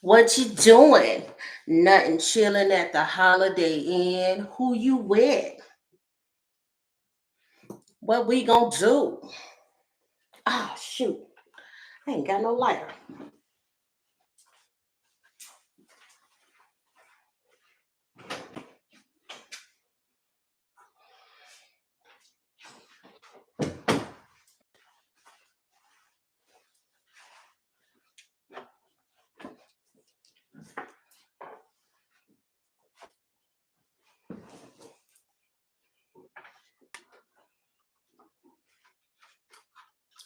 What you doing? Nothing, chilling at the Holiday Inn. Who you with? What we gonna do? Ah, shoot. I ain't got no lighter.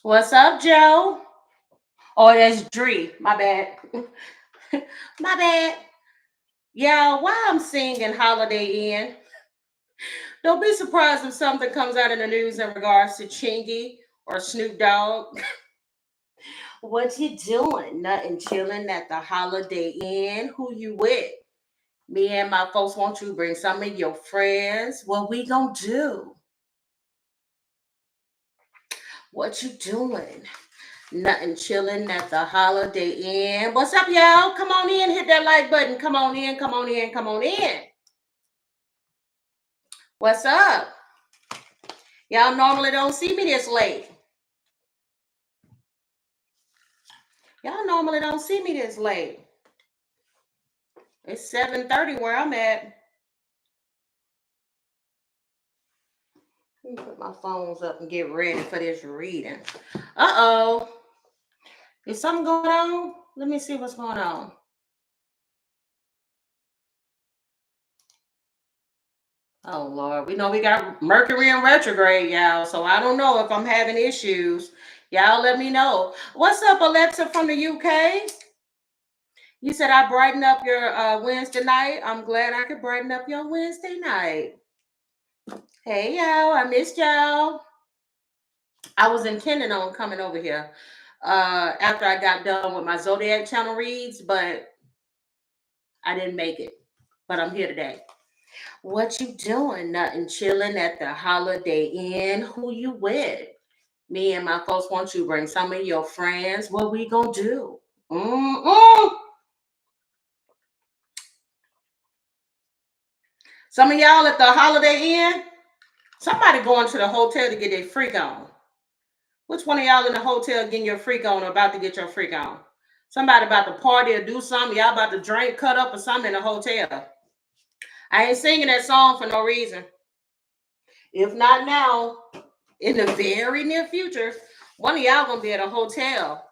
What's up, Joe? Oh, that's Dree. My bad. My bad. Y'all, why I'm singing Holiday Inn? Don't be surprised if something comes out in the news in regards to Chingy or Snoop Dogg. What you doing? Nothing, chilling at the Holiday Inn. Who you with? Me and my folks want you to bring some of your friends. What we gonna do? What you doing? Nothing, chilling at the Holiday Inn. What's up, y'all? Come on in, hit that like button. Come on in, come on in, come on in. What's up? Y'all normally don't see me this late. Y'all normally don't see me this late. It's 7:30 where I'm at. Let me put my phones up and get ready for this reading. Uh-oh. Is something going on? Let me see what's going on. Oh Lord, we know we got Mercury in retrograde, y'all. So I don't know if I'm having issues. Y'all let me know. What's up, Alexa from the UK? You said I brighten up your Wednesday night. I'm glad I could brighten up your Wednesday night. Hey y'all, I missed y'all. I was intending on coming over here after I got done with my Zodiac channel reads, but I didn't make it. But I'm here today. What you doing? Nothing, chilling at the Holiday Inn. Who you with? Me and my folks want you to bring some of your friends. What we gonna do? Mm-mm. Some of y'all at the Holiday Inn, somebody going to the hotel to get their freak on. Which one of y'all in the hotel getting your freak on or about to get your freak on? Somebody about to party or do something. Y'all about to drink, cut up or something in the hotel. I ain't singing that song for no reason. If not now, in the very near future, one of y'all gonna be at a hotel.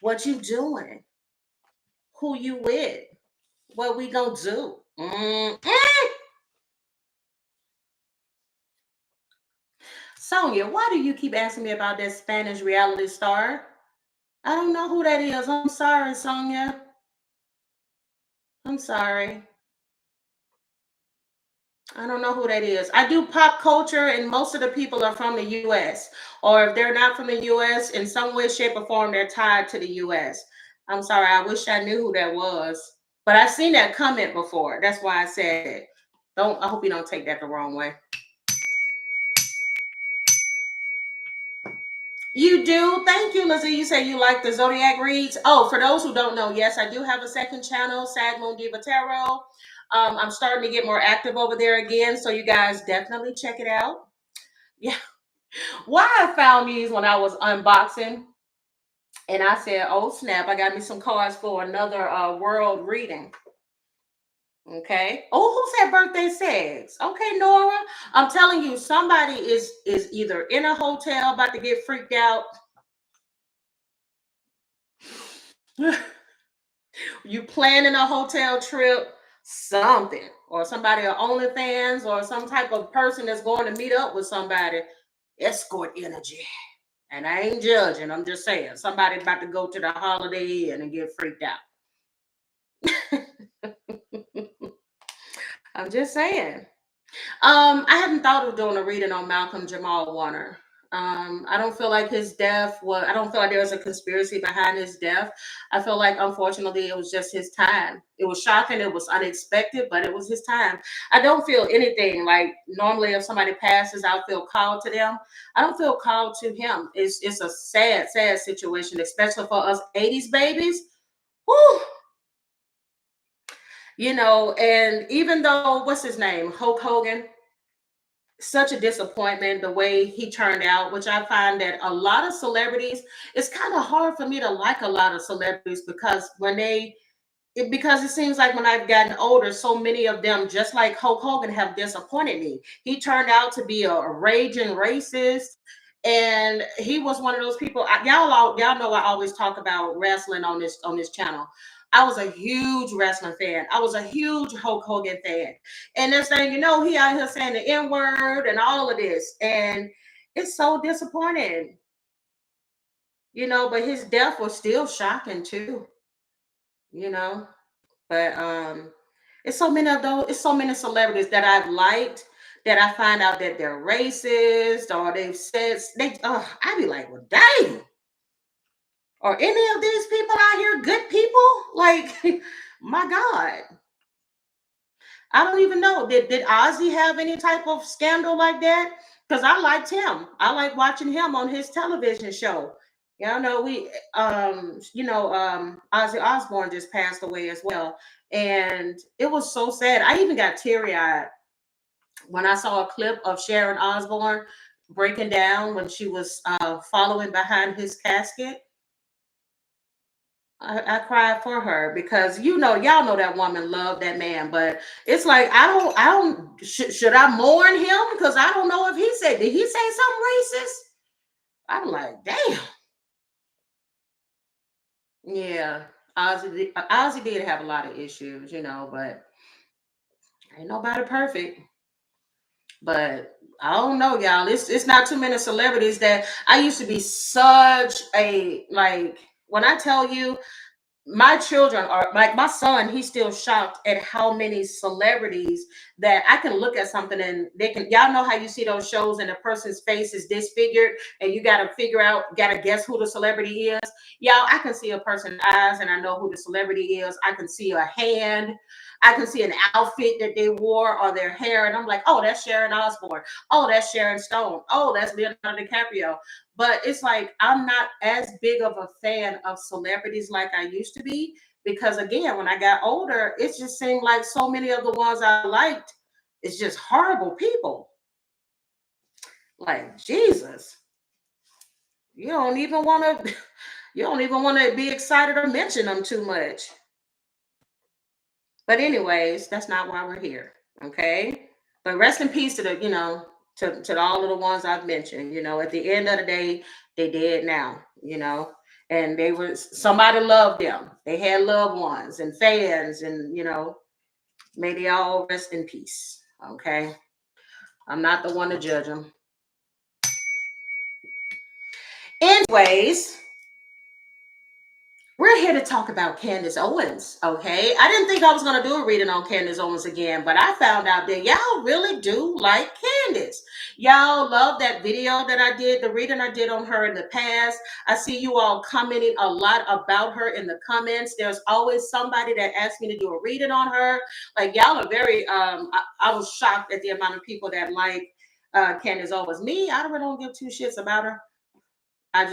What you doing? Who you with? What we gonna do? Sonia, why do you keep asking me about that Spanish reality star? I don't know who that is. I'm sorry, Sonia. I'm sorry. I don't know who that is. I do pop culture, and most of the people are from the US. Or if they're not from the US, in some way, shape, or form, they're tied to the US. I'm sorry. I wish I knew who that was. But I've seen that comment before. That's why I said it. Don't. I hope you don't take that the wrong way. You do. Thank you, Lizzie. You say you like the Zodiac reads. Oh, for those who don't know, yes, I do have a second channel, Sag Moon Diva Tarot. I'm starting to get more active over there again, so you guys definitely check it out. Yeah. Why I found these when I was unboxing, and I said, "Oh snap! I got me some cards for another world reading." Okay. Oh, who said birthday sex? Okay, Nora. I'm telling you, somebody is either in a hotel about to get freaked out. You planning a hotel trip, something, or somebody on OnlyFans, or some type of person that's going to meet up with somebody. Escort energy. And I ain't judging. I'm just saying somebody about to go to the Holiday Inn and get freaked out. I'm just saying. I hadn't thought of doing a reading on Malcolm Jamal Warner. I don't feel like his death was, I don't feel like there was a conspiracy behind his death. I feel like, unfortunately, it was just his time. It was shocking, it was unexpected, but it was his time. I don't feel anything like normally if somebody passes, I feel called to them. I don't feel called to him. It's a sad, sad situation, especially for us 80s babies. Whew. And even though, what's his name, Hulk Hogan, such a disappointment the way he turned out, which I find that a lot of celebrities, it's kind of hard for me to like a lot of celebrities because because it seems like when I've gotten older, so many of them, just like Hulk Hogan, have disappointed me. He turned out to be a raging racist, and he was one of those people. Y'all know I always talk about wrestling on this channel. I was a huge wrestling fan. I was a huge Hulk Hogan fan, and this thing, he out here saying the N word and all of this, and it's so disappointing. But his death was still shocking too. You know. But it's so many celebrities that I've liked that I find out that they're racist or they've said I be like, well, dang, are any of these people out here good people? Like, my God. I don't even know. Did Ozzy have any type of scandal like that? Because I liked him. I like watching him on his television show. Y'all know Ozzy Osbourne just passed away as well. And it was so sad. I even got teary-eyed when I saw a clip of Sharon Osbourne breaking down when she was following behind his casket. I cried for her because y'all know that woman loved that man, but it's like should I mourn him because I don't know if did he say something racist? I'm like, damn. Yeah, Ozzy did have a lot of issues, but ain't nobody perfect. But I don't know, y'all. It's not too many celebrities that I used to be such a like when I tell you my children are like my son, he's still shocked at how many celebrities that I can look at something and y'all know how you see those shows and the person's face is disfigured and you gotta guess who the celebrity is. Y'all, I can see a person's eyes and I know who the celebrity is. I can see a hand, I can see an outfit that they wore or their hair, and I'm like, oh, that's Sharon Osbourne. Oh, that's Sharon Stone. Oh, that's Leonardo DiCaprio. But it's like I'm not as big of a fan of celebrities like I used to be because again, when I got older, it just seemed like so many of the ones I liked is just horrible people. Like Jesus, you don't even want to. You don't even want to be excited or mention them too much. But anyways, that's not why we're here. Okay. But rest in peace to to all of the ones I've mentioned. At the end of the day, they dead now. And they were somebody loved them. They had loved ones and fans, and may they all rest in peace. Okay. I'm not the one to judge them. Anyways, we're here to talk about Candace Owens, okay? I didn't think I was going to do a reading on Candace Owens again, but I found out that y'all really do like Candace. Y'all love that video that I did, the reading I did on her in the past. I see you all commenting a lot about her in the comments. There's always somebody that asks me to do a reading on her. Like, y'all are very, I was shocked at the amount of people that like Candace Owens. Me, I really don't give two shits about her. I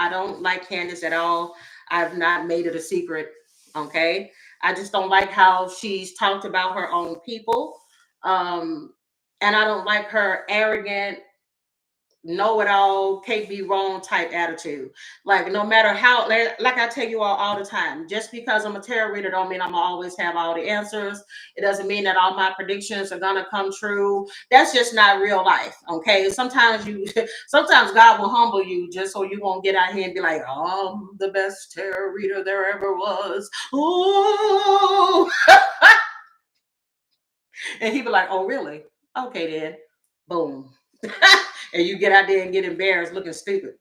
don't like Candace at all. I've not made it a secret. Okay. I just don't like how she's talked about her own people. Um, and I don't like her arrogant, know it all, can't be wrong type attitude. Like no matter how, like I tell you all the time, just because I'm a tarot reader don't mean I'm gonna always have all the answers. It doesn't mean that all my predictions are gonna come true. That's just not real life. Okay. Sometimes God will humble you just so you won't get out here and be like, oh, I'm the best tarot reader there ever was. Ooh. And he'd be like, oh, really? Okay, then. Boom. And you get out there and get embarrassed looking stupid.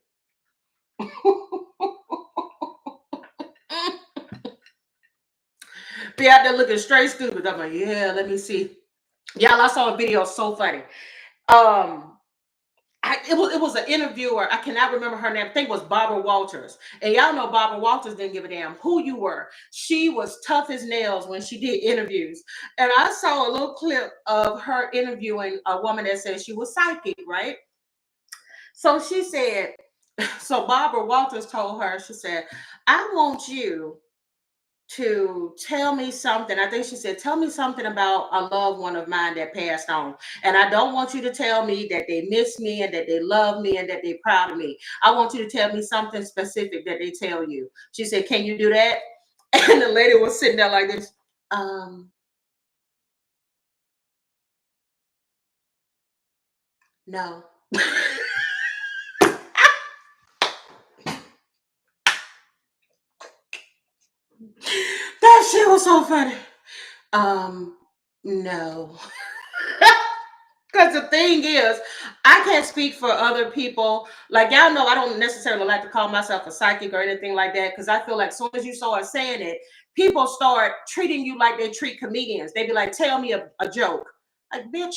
Be out there looking straight stupid. I'm like, yeah, let me see. Y'all, I saw a video so funny. It was an interviewer. I cannot remember her name. I think it was Barbara Walters. And y'all know Barbara Walters didn't give a damn who you were. She was tough as nails when she did interviews. And I saw a little clip of her interviewing a woman that said she was psychic, right? So she said, so Barbara Walters told her, she said, I want you to tell me something. I think she said, tell me something about a loved one of mine that passed on. And I don't want you to tell me that they miss me and that they love me and that they're proud of me. I want you to tell me something specific that they tell you. She said, can you do that? And the lady was sitting there like this. Um, no. That shit was so funny. No. Because the thing is, I can't speak for other people. Like, y'all know, I don't necessarily like to call myself a psychic or anything like that, because I feel like as soon as you start saying it, people start treating you like they treat comedians. They be like, tell me a joke. Like, bitch,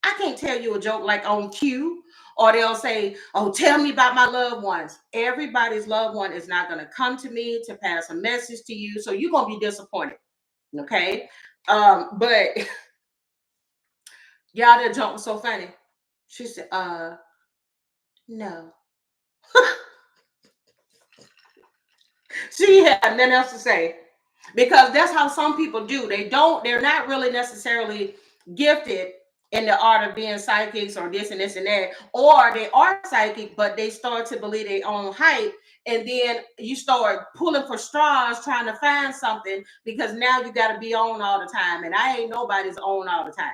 I can't tell you a joke like on cue. Or they'll say, oh, tell me about my loved ones. Everybody's loved one is not going to come to me to pass a message to you. So you're going to be disappointed. Okay. But y'all, that joke was so funny. She said, no. She had nothing else to say. Because that's how some people do. They're not really necessarily gifted in the art of being psychics or this and this and that. Or they are psychic, but they start to believe their own hype. And then you start pulling for straws trying to find something, because now you got to be on all the time. And I ain't nobody's on all the time.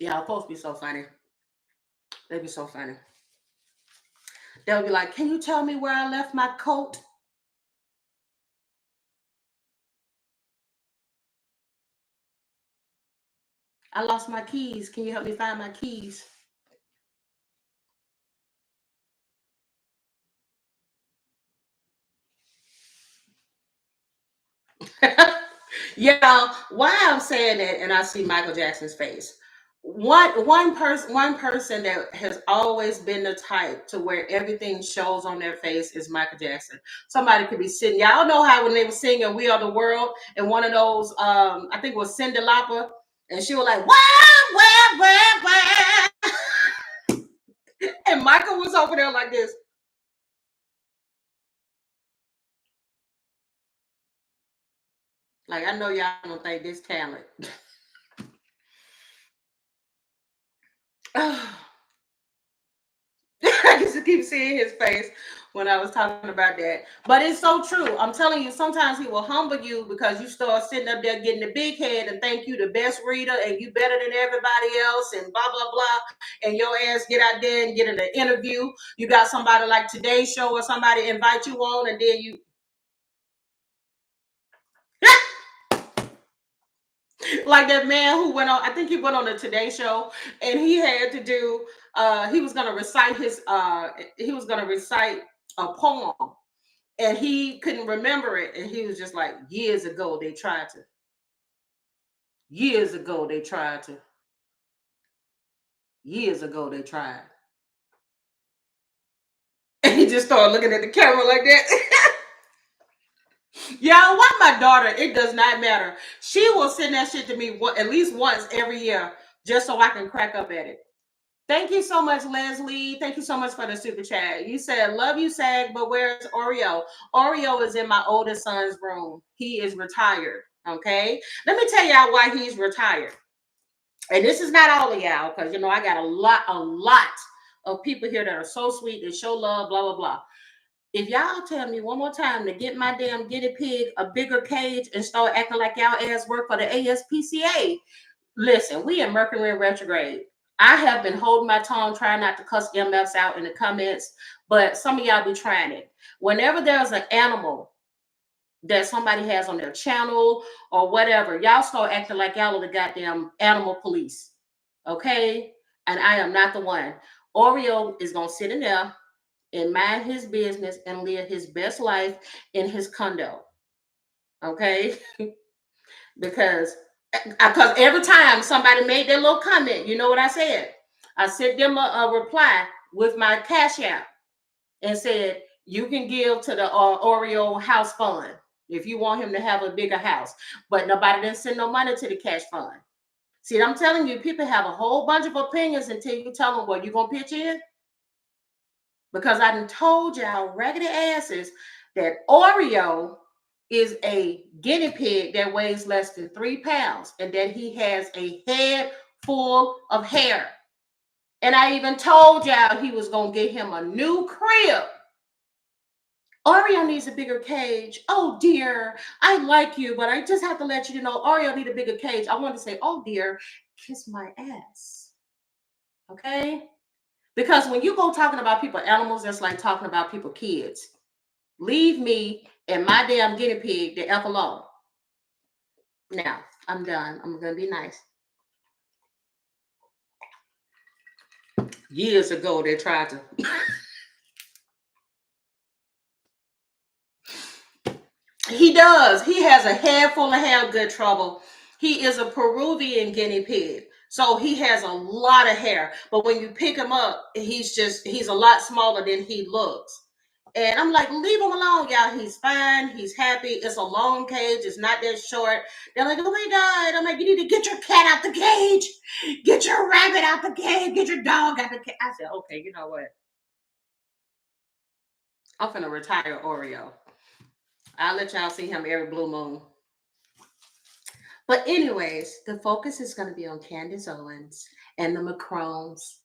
Yeah, supposed to be so funny. They'd be so funny. They'll be like, can you tell me where I left my coat? I lost my keys. Can you help me find my keys? Yeah, why I'm saying that, and I see Michael Jackson's face. One person that has always been the type to where everything shows on their face is Michael Jackson. Somebody could be sitting. Y'all know how when they were singing "We Are the World" and one of those, I think it was Cyndi Lauper, and she was like, "Wah, wah, wah," and Michael was over there like this. Like, I know y'all don't think this talent. I used to keep seeing his face when I was talking about that. But it's so true. I'm telling you, sometimes he will humble you because you start sitting up there getting the big head and think you the best reader and you better than everybody else and blah, blah, blah. And your ass get out there and get in an interview. You got somebody like Today's Show or somebody invite you on, and then you like that man who went on, I think he went on the Today Show, and he had to do he was gonna recite a poem, and he couldn't remember it, and he was just like, years ago they tried to years ago they tried, and he just started looking at the camera like that. Y'all, why my daughter, it does not matter, she will send that shit to me at least once every year just so I can crack up at it. Thank you so much, Leslie. Thank you so much for the super chat. You said, love you, Sag, but where's Oreo? Oreo is in my oldest son's room. He is retired. Okay. Let me tell y'all why he's retired. And this is not all of y'all, because you know I got a lot of people here that are so sweet, that show love, blah, blah, blah. If y'all tell me one more time to get my damn guinea pig a bigger cage and start acting like y'all ass work for the ASPCA, listen, we in Mercury in retrograde. I have been holding my tongue, trying not to cuss MFs out in the comments, but some of y'all be trying it. Whenever there's an animal that somebody has on their channel or whatever, y'all start acting like y'all are the goddamn animal police. Okay? And I am not the one. Oreo is going to sit in there and mind his business and live his best life in his condo. Okay? Because every time somebody made their little comment, you know what I said? I sent them a reply with my cash app and said, you can give to the Oreo house fund if you want him to have a bigger house. But nobody didn't send no money to the cash fund. See, I'm telling you, people have a whole bunch of opinions until you tell them, well, you going to pitch in? Because I done told y'all raggedy asses that Oreo is a guinea pig that weighs less than 3 pounds and that he has a head full of hair. And I even told y'all he was going to get him a new crib. Oreo needs a bigger cage. Oh, dear, I like you, but I just have to let you know Oreo need a bigger cage. I want to say, oh, dear, kiss my ass. Okay? Because when you go talking about people animals, that's like talking about people kids. Leave me and my damn guinea pig the F alone. Now, I'm done. I'm going to be nice. Years ago, they tried to... He does. He has a head full of hair, good trouble. He is a Peruvian guinea pig. So he has a lot of hair. But when you pick him up, he's a lot smaller than he looks. And I'm like, leave him alone, y'all. He's fine. He's happy. It's a long cage. It's not that short. They're like, oh my God. I'm like, you need to get your cat out the cage. Get your rabbit out the cage. Get your dog out the cage. I said, okay, you know what? I'm finna retire Oreo. I'll let y'all see him every blue moon. But anyways, the focus is going to be on Candace Owens and the Macrons.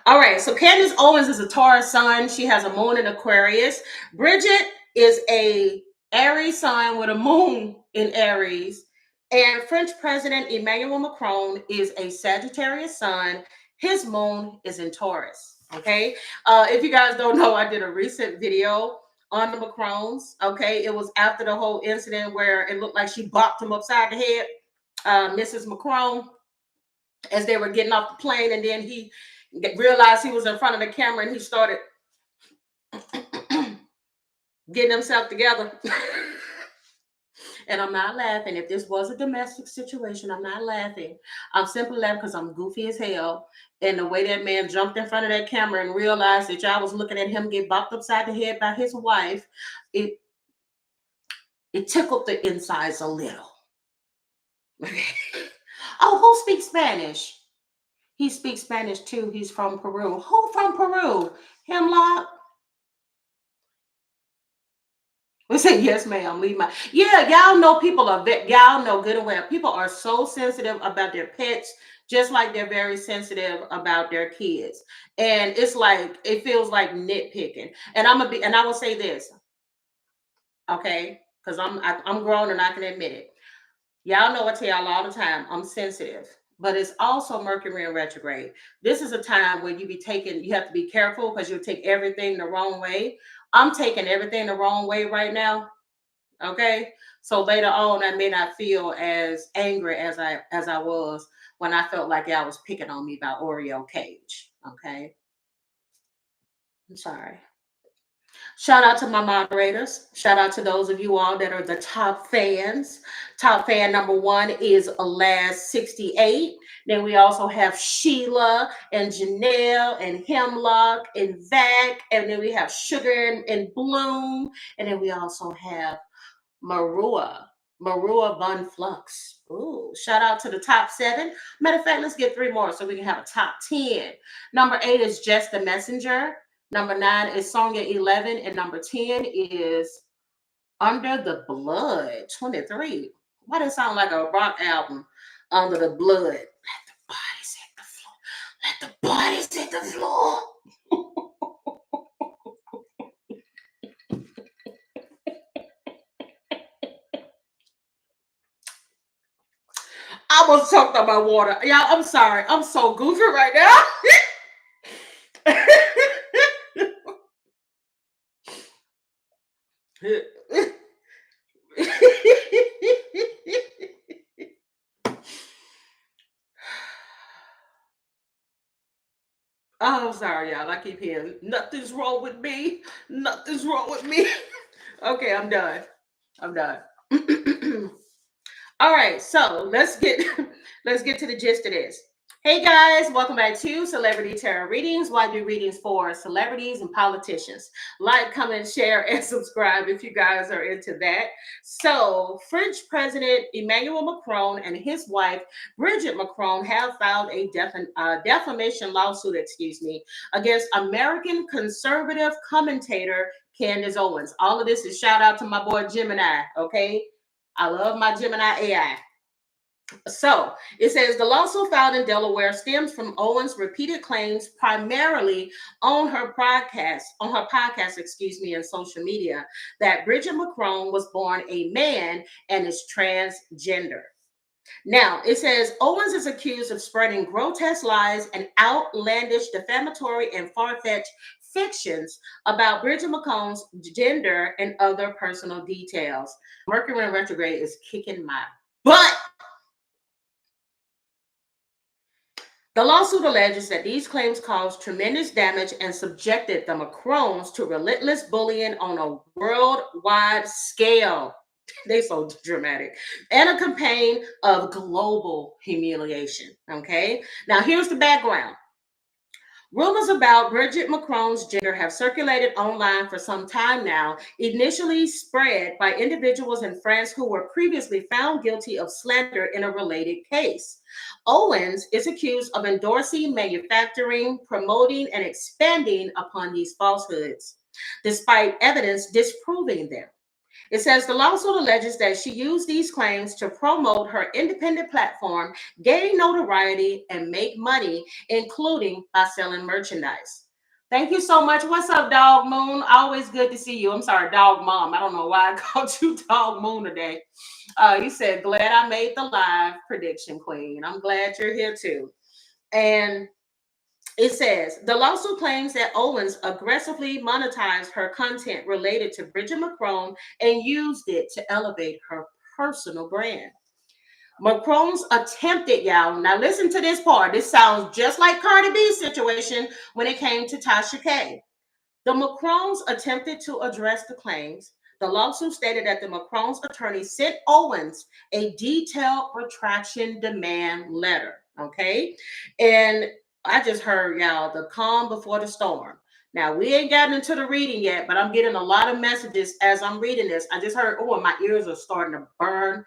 All right, so Candace Owens is a Taurus sun. She has a moon in Aquarius. Bridget is a Aries sun with a moon in Aries. And French President Emmanuel Macron is a Sagittarius sun. His moon is in Taurus. Okay. If you guys don't know, I did a recent video on the Macrons. Okay. It was after the whole incident where it looked like she bopped him upside the head, Mrs. Macron, as they were getting off the plane. And then he realized he was in front of the camera and he started getting himself together. And I'm not laughing. If this was a domestic situation, I'm not laughing. I'm simply laughing because I'm goofy as hell. And the way that man jumped in front of that camera and realized that y'all was looking at him get bopped upside the head by his wife, it tickled the insides a little. Oh, who speaks Spanish? He speaks Spanish too. He's from Peru. Who from Peru? Hemlock? We say, yes, ma'am, leave my... Yeah, y'all know people are... Y'all know good and well. People are so sensitive about their pets, just like they're very sensitive about their kids. And it's like, it feels like nitpicking. And I will say this, okay? Because I'm grown and I can admit it. Y'all know I tell y'all all the time, I'm sensitive. But it's also Mercury in retrograde. This is a time where you have to be careful because you'll take everything the wrong way. I'm taking everything the wrong way right now. Okay. So later on, I may not feel as angry as I was when I felt like y'all was picking on me about Oreo cage. Okay. I'm sorry. Shout out to my moderators. Shout out to those of you all that are the top fans. Top fan number 1 is Alas 68. Then we also have Sheila and Janelle and Hemlock and Vac. And then we have Sugar and Bloom. And then we also have Marua Von Flux. Ooh, shout out to the top 7. Matter of fact, let's get 3 more so we can have a top 10. Number 8 is Just the Messenger. Number 9 is Sonia 11. And number 10 is Under the Blood 23. Why does it sound like a rock album? Under the Blood. Let the bodies hit the floor. Let the bodies hit the floor. I almost choked on my water. Y'all, I'm sorry. I'm so goofy right now. Oh, I'm sorry, y'all. I keep hearing nothing's wrong with me. Nothing's wrong with me. Okay, I'm done. I'm done. All right, so let's get to the gist of this. Hey guys, welcome back to Celebrity Tarot Readings. Why do readings for celebrities and politicians? Like, comment, share, and subscribe if you guys are into that. So, French President Emmanuel Macron and his wife Bridget Macron have filed a defamation lawsuit, against American conservative commentator Candace Owens. All of this is shout out to my boy Gemini. Okay, I love my Gemini AI. So it says the lawsuit filed in Delaware stems from Owens' repeated claims, primarily on her podcast, and social media, that Bridget Macron was born a man and is transgender. Now, it says Owens is accused of spreading grotesque lies and outlandish, defamatory, and far-fetched fictions about Bridget Macron's gender and other personal details. Mercury in retrograde is kicking my butt. The lawsuit alleges that these claims caused tremendous damage and subjected the Macrons to relentless bullying on a worldwide scale. They so dramatic. And a campaign of global humiliation. Okay. Now here's the background. Rumors about Bridget Macron's gender have circulated online for some time now, initially spread by individuals in France who were previously found guilty of slander in a related case. Owens is accused of endorsing, manufacturing, promoting, and expanding upon these falsehoods, despite evidence disproving them. It says the lawsuit alleges that she used these claims to promote her independent platform, gain notoriety, and make money, including by selling merchandise. Thank you so much. What's up, Dog Moon? Always good to see you. I'm sorry, Dog Mom. I don't know why I called you Dog Moon today. You said, glad I made the live prediction, Queen. I'm glad you're here too. And it says the lawsuit claims that Owens aggressively monetized her content related to Bridget Macron and used it to elevate her personal brand. Macron's attempted, y'all. Now listen to this part. This sounds just like Cardi B's situation when it came to Tasha K. The Macrons attempted to address the claims. The lawsuit stated that the Macron's attorney sent Owens a detailed retraction demand letter. Okay. And I just heard, y'all, the calm before the storm. Now, we ain't gotten into the reading yet, but I'm getting a lot of messages as I'm reading this. I just heard, oh, my ears are starting to burn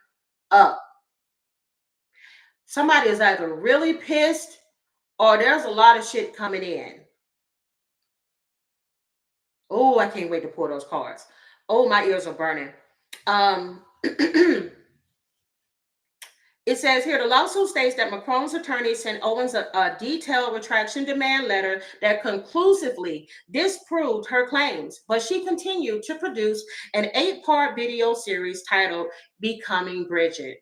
up. Somebody is either really pissed or there's a lot of shit coming in. Oh, I can't wait to pull those cards. Oh, my ears are burning. It says here, the lawsuit states that Macron's attorney sent Owens a detailed retraction demand letter that conclusively disproved her claims, but she continued to produce an 8-part video series titled Becoming Bridget.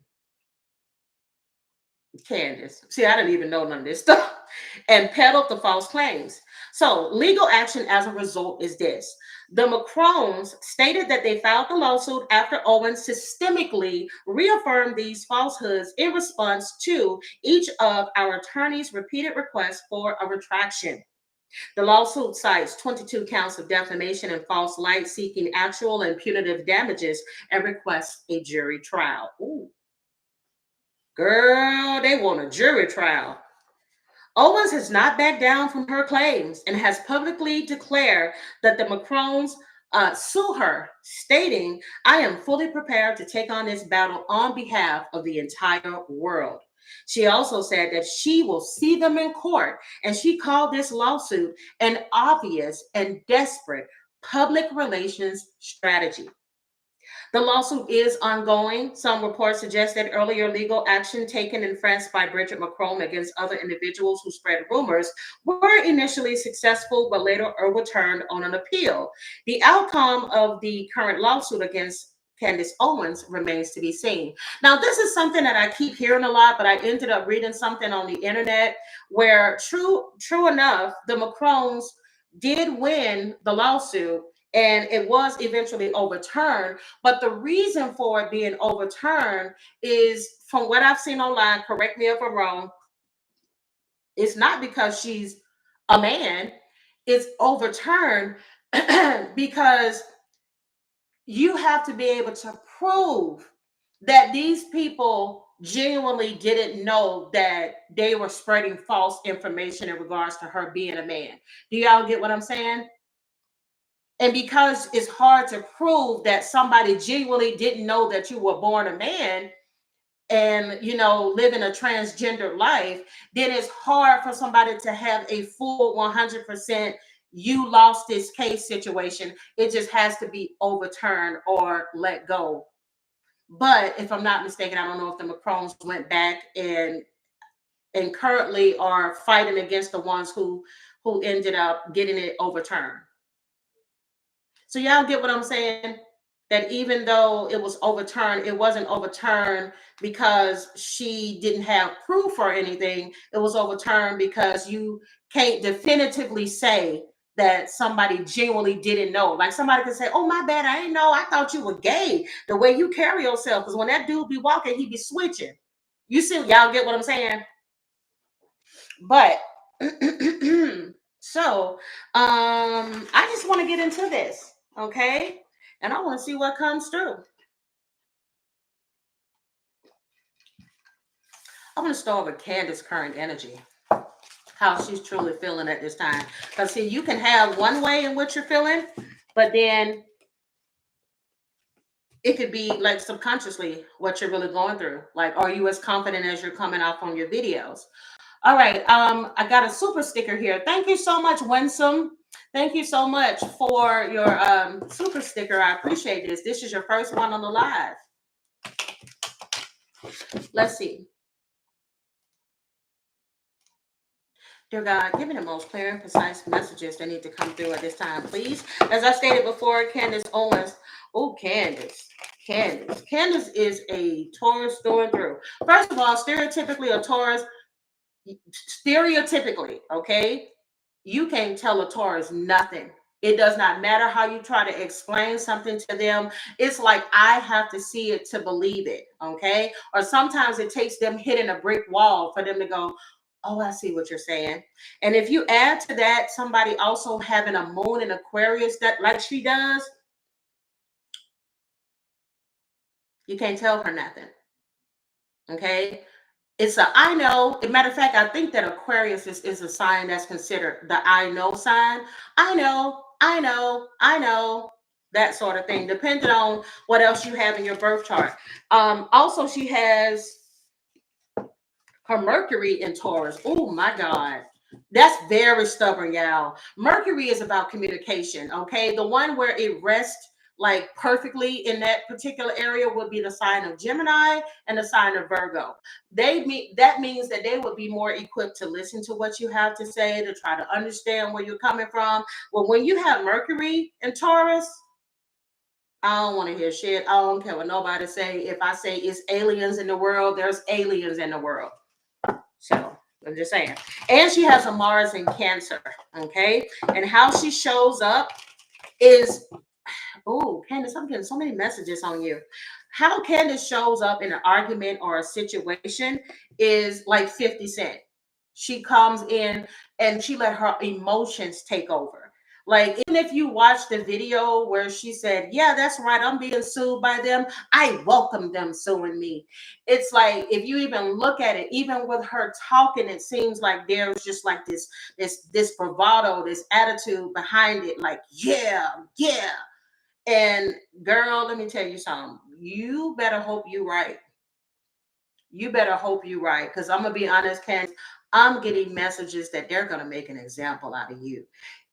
Candace. See, I didn't even know none of this stuff. And peddled the false claims. So legal action as a result is this. The Macrons stated that they filed the lawsuit after Owens systemically reaffirmed these falsehoods in response to each of our attorneys' repeated requests for a retraction. The lawsuit cites 22 counts of defamation and false light, seeking actual and punitive damages, and requests a jury trial. Ooh. Girl, they want a jury trial. Owens has not backed down from her claims and has publicly declared that the Macrons sue her, stating, I am fully prepared to take on this battle on behalf of the entire world. She also said that she will see them in court, and she called this lawsuit an obvious and desperate public relations strategy. The lawsuit is ongoing. Some reports suggest that earlier legal action taken in France by Bridget Macron against other individuals who spread rumors were initially successful, but later overturned on an appeal. The outcome of the current lawsuit against Candace Owens remains to be seen. Now, this is something that I keep hearing a lot, but I ended up reading something on the internet where, true enough, the Macrons did win the lawsuit, and it was eventually overturned. But the reason for it being overturned is, from what I've seen online, correct me if I'm wrong, it's not because she's a man. It's overturned because you have to be able to prove that these people genuinely didn't know that they were spreading false information in regards to her being a man. Do y'all get what I'm saying? And because it's hard to prove that somebody genuinely didn't know that you were born a man and living a transgender life, then it's hard for somebody to have a full 100% you lost this case situation. It just has to be overturned or let go. But if I'm not mistaken, I don't know if the Macrons went back and currently are fighting against the ones who ended up getting it overturned. So y'all get what I'm saying? That even though it was overturned, it wasn't overturned because she didn't have proof or anything. It was overturned because you can't definitively say that somebody genuinely didn't know. Like somebody could say, "Oh, my bad, I didn't know. I thought you were gay. The way you carry yourself." Because when that dude be walking, he be switching. You see, y'all get what I'm saying? But so I just want to get into this, okay? And I want to see what comes through. I'm going to start with Candace's current energy, how she's truly feeling at this time. Because, see, you can have one way in which you're feeling, but then it could be like subconsciously what you're really going through. Like, are you as confident as you're coming off on your videos? All right. I got a super sticker here. Thank you so much, Winsome. Thank you so much for your super sticker. I appreciate this. This is your first one on the live. Let's see. Dear God, give me the most clear and precise messages that need to come through at this time, please. As I stated before, Candace Owens. Oh, Candace. Candace is a Taurus through and through. First of all, stereotypically a Taurus, okay? You can't tell a Taurus nothing. It does not matter how you try to explain something to them. It's like I have to see it to believe it, okay? Or sometimes it takes them hitting a brick wall for them to go, "Oh, I see what you're saying." And if you add to that somebody also having a moon in Aquarius that like she does, you can't tell her nothing, okay? It's a I know. As a matter of fact, I think that Aquarius is a sign that's considered the I know sign. I know, that sort of thing, depending on what else you have in your birth chart. Also, she has her Mercury in Taurus. Oh my God. That's very stubborn, y'all. Mercury is about communication, okay? The one where it rests like perfectly in that particular area would be the sign of Gemini and the sign of Virgo. That means that they would be more equipped to listen to what you have to say, to try to understand where you're coming from. Well, when you have Mercury in Taurus, I don't want to hear shit. I don't care what nobody say. If I say it's aliens in the world, there's aliens in the world. So I'm just saying. And she has a Mars in Cancer, okay? And how she shows up is, oh, Candace, I'm getting so many messages on you. How Candace shows up in an argument or a situation is like 50 Cent. She comes in and she let her emotions take over. Like, even if you watch the video where she said, "Yeah, that's right, I'm being sued by them. I welcome them suing me." It's like, if you even look at it, even with her talking, it seems like there's just like this bravado, this attitude behind it. Like, yeah, yeah. And girl, let me tell you something. You better hope you right. You better hope you right. Because I'm gonna be honest, Candace, I'm getting messages that they're gonna make an example out of you.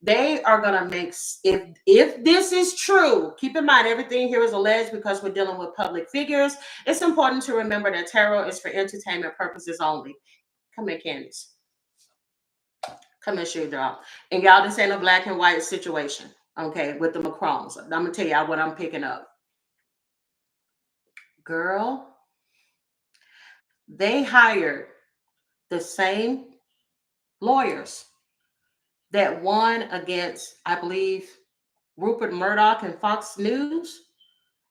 They are gonna make, if this is true, keep in mind everything here is alleged because we're dealing with public figures. It's important to remember that tarot is for entertainment purposes only. Come here, Candace. Come here, shoe drop. And y'all, this ain't a black and white situation. Okay, with the Macrons. I'm gonna tell y'all what I'm picking up. Girl, they hired the same lawyers that won against, I believe, Rupert Murdoch and Fox News,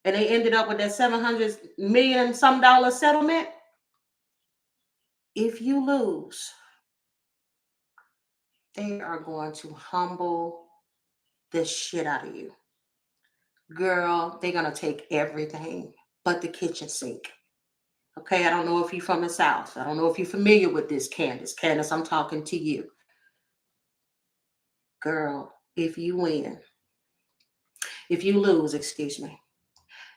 and they ended up with that 700 million some dollar settlement. If you lose, they are going to humble the shit out of you. Girl, they're going to take everything. but the kitchen sink. Okay, I don't know if you're from the South. I don't know if you're familiar with this, Candace. Candace, I'm talking to you. Girl, if you win, if you lose, excuse me,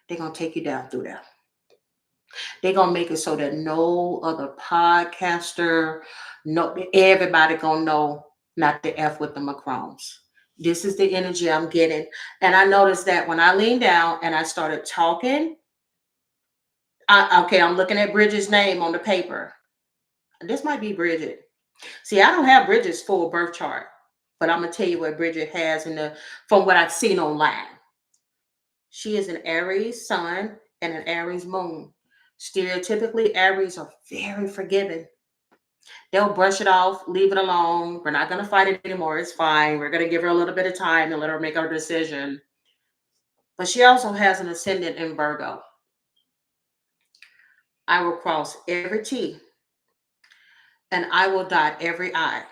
they're going to take you down through there. They're going to make it so that no other podcaster, no, everybody going to know not to F with the Macrons. This is the energy I'm getting. And I noticed that when I leaned down and I started talking, okay, I'm looking at Bridget's name on the paper. This might be Bridget. See, I don't have Bridget's full birth chart, but I'm going to tell you what Bridget has from what I've seen online. She is an Aries sun and an Aries moon. Stereotypically, Aries are very forgiving. They'll brush it off, leave it alone. We're not going to fight it anymore. It's fine. We're going to give her a little bit of time and let her make her decision. But she also has an ascendant in Virgo. I will cross every T and I will dot every I.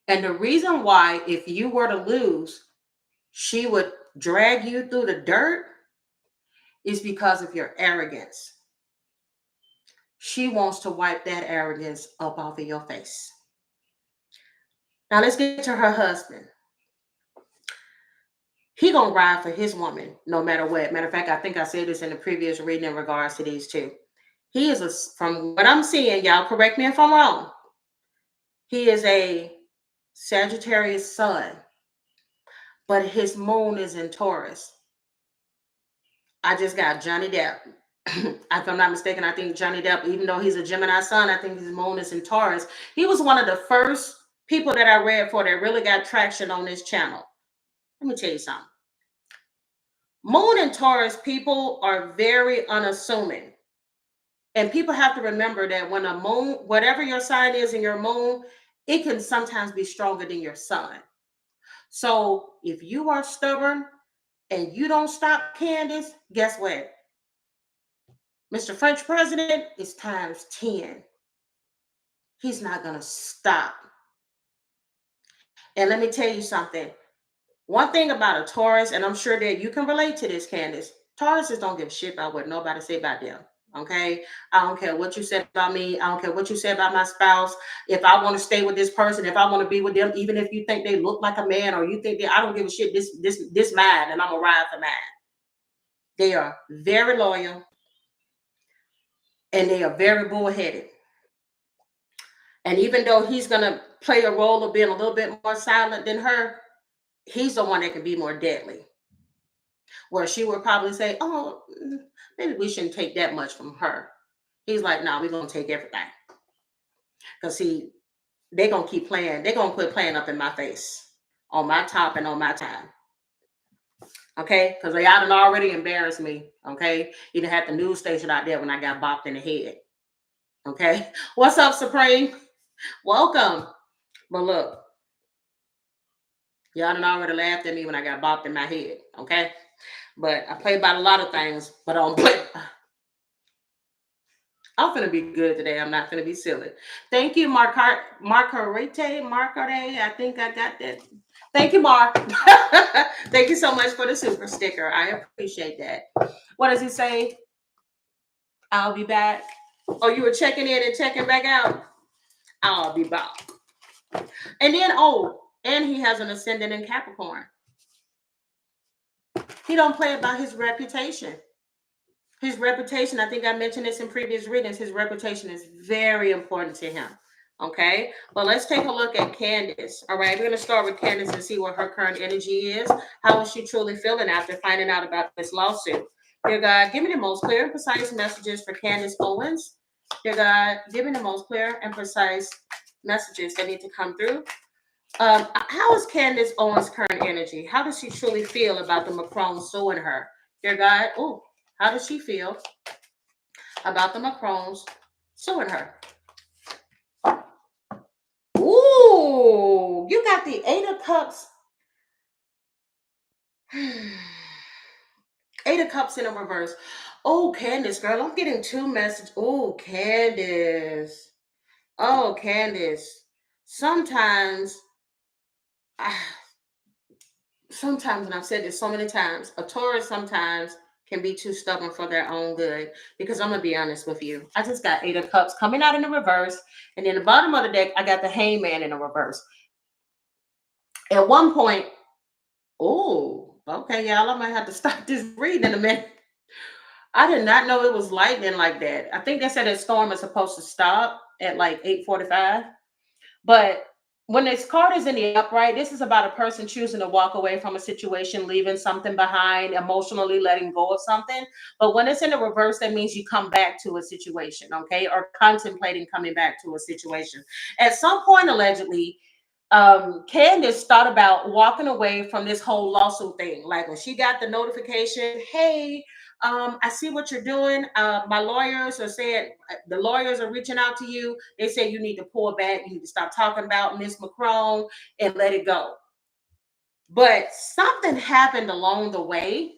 And the reason why, if you were to lose, she would drag you through the dirt is because of your arrogance. She wants to wipe that arrogance up off of your face. Now let's get to her husband. He gonna ride for his woman no matter what. Matter of fact, I think I said this in the previous reading in regards to these two. He is from what I'm seeing, y'all correct me if I'm wrong. He is a Sagittarius sun, but his moon is in Taurus. I just got Johnny Depp. If I'm not mistaken, I think Johnny Depp, even though he's a Gemini sun, I think his moon is in Taurus. He was one of the first people that I read for that really got traction on this channel. Let me tell you something. Moon and Taurus people are very unassuming. And people have to remember that when a moon, whatever your sign is in your moon, it can sometimes be stronger than your sun. So if you are stubborn and you don't stop, Candace, guess what? Mr. French president is times 10. He's not going to stop. And let me tell you something. One thing about a Taurus, and I'm sure that you can relate to this, Candace, Tauruses don't give a shit about what nobody say about them. Okay? I don't care what you said about me. I don't care what you said about my spouse. If I want to stay with this person, if I want to be with them, even if you think they look like a man or you think that I don't give a shit, this mine, and I'm going to ride for mine. They are very loyal and they are very bullheaded. And even though he's going to play a role of being a little bit more silent than her, he's the one that can be more deadly. Where she would probably say, oh, maybe we shouldn't take that much from her. He's like, no, we're going to take everything. Because see, they're going to keep playing. They're going to quit playing up in my face, on my top and on my time. Okay? Because they done already embarrassed me. Okay? You done had the news station out there when I got bopped in the head. Okay? What's up, Supreme? Welcome. But look, y'all done already laughed at me when I got bopped in my head. Okay? But I play about a lot of things, but I don't play. I'm finna be good today. I'm not finna be silly. Thank you, Marcarete. I think I got that. Thank you, Mark. Thank you so much for the super sticker. I appreciate that. What does he say? I'll be back. Oh, you were checking in and checking back out? I'll be back. And then, and he has an ascendant in Capricorn. He don't play about his reputation. His reputation, I think I mentioned this in previous readings, his reputation is very important to him. Okay, but let's take a look at Candace. All right, we're going to start with Candace and see what her current energy is. How is she truly feeling after finding out about this lawsuit? Dear God, give me the most clear and precise messages for Candace Owens. Dear God, give me the most clear and precise messages that need to come through. How is Candace Owens' current energy? How does she truly feel about the Macron suing her? Dear God, how does she feel about the Macrons suing her? Ooh, you got the 8 of Cups. 8 of Cups in a reverse. Oh, Candace, girl, I'm getting 2 messages. Oh, Candace. Oh, Candace. Sometimes, and I've said this so many times, a Taurus sometimes can be too stubborn for their own good. Because I'm gonna be honest with you, I just got Eight of Cups coming out in the reverse, and in the bottom of the deck, I got the Hangman in the reverse. At one point, oh, okay, y'all, I might have to stop this reading in a minute. I did not know it was lightning like that. I think they said that storm is supposed to stop at like 8:45. But when this card is in the upright, this is about a person choosing to walk away from a situation, leaving something behind, emotionally letting go of something. But when it's in the reverse, that means you come back to a situation, okay? Or contemplating coming back to a situation. At some point, allegedly, Candace thought about walking away from this whole lawsuit thing. Like when she got the notification, hey, I see what you're doing. My lawyers are saying the lawyers are reaching out to you. They say you need to pull back. You need to stop talking about Miss Macron and let it go. But something happened along the way.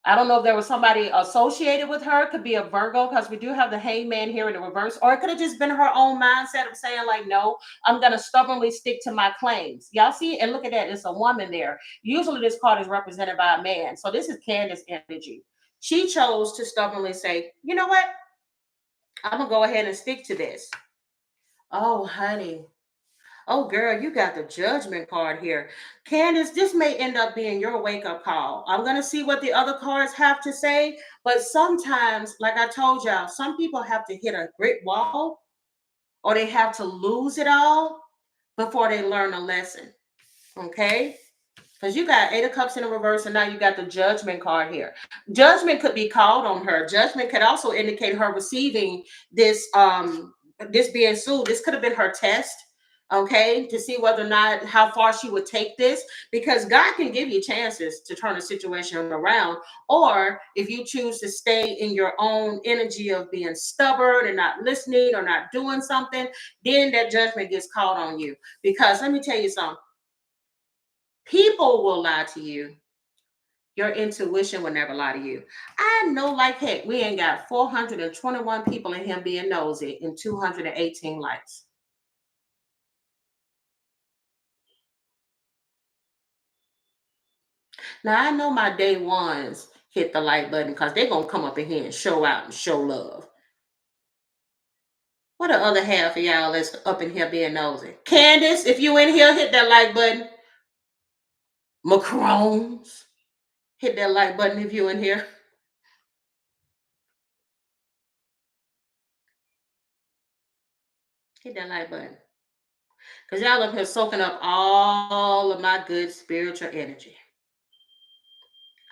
I don't know if there was somebody associated with her. It could be a Virgo because we do have the Hangman here in the reverse, or it could have just been her own mindset of saying, like, no, I'm going to stubbornly stick to my claims. Y'all see? And look at that. It's a woman there. Usually this card is represented by a man. So this is Candace energy. She chose to stubbornly say, you know what? I'm going to go ahead and stick to this. Oh, honey. Oh, girl, you got the judgment card here. Candace, this may end up being your wake up call. I'm going to see what the other cards have to say. But sometimes, like I told y'all, some people have to hit a brick wall or they have to lose it all before they learn a lesson. Okay? Because you got Eight of Cups in the reverse, and now you got the Judgment card here. Judgment could be called on her. Judgment could also indicate her receiving this being sued. This could have been her test, okay, to see whether or not how far she would take this. Because God can give you chances to turn a situation around, or if you choose to stay in your own energy of being stubborn and not listening or not doing something, then that judgment gets called on you. Because let me tell you something. People will lie to you. Your intuition will never lie to you. I know like heck, we ain't got 421 people in him being nosy and 218 likes. Now I know my day ones hit the like button because they're gonna come up in here and show out and show love. What the other half of y'all that's up in here being nosy? Candace, if you in here, hit that like button. Macrons, hit that like button if you in here. Hit that like button. Because y'all up here soaking up all of my good spiritual energy.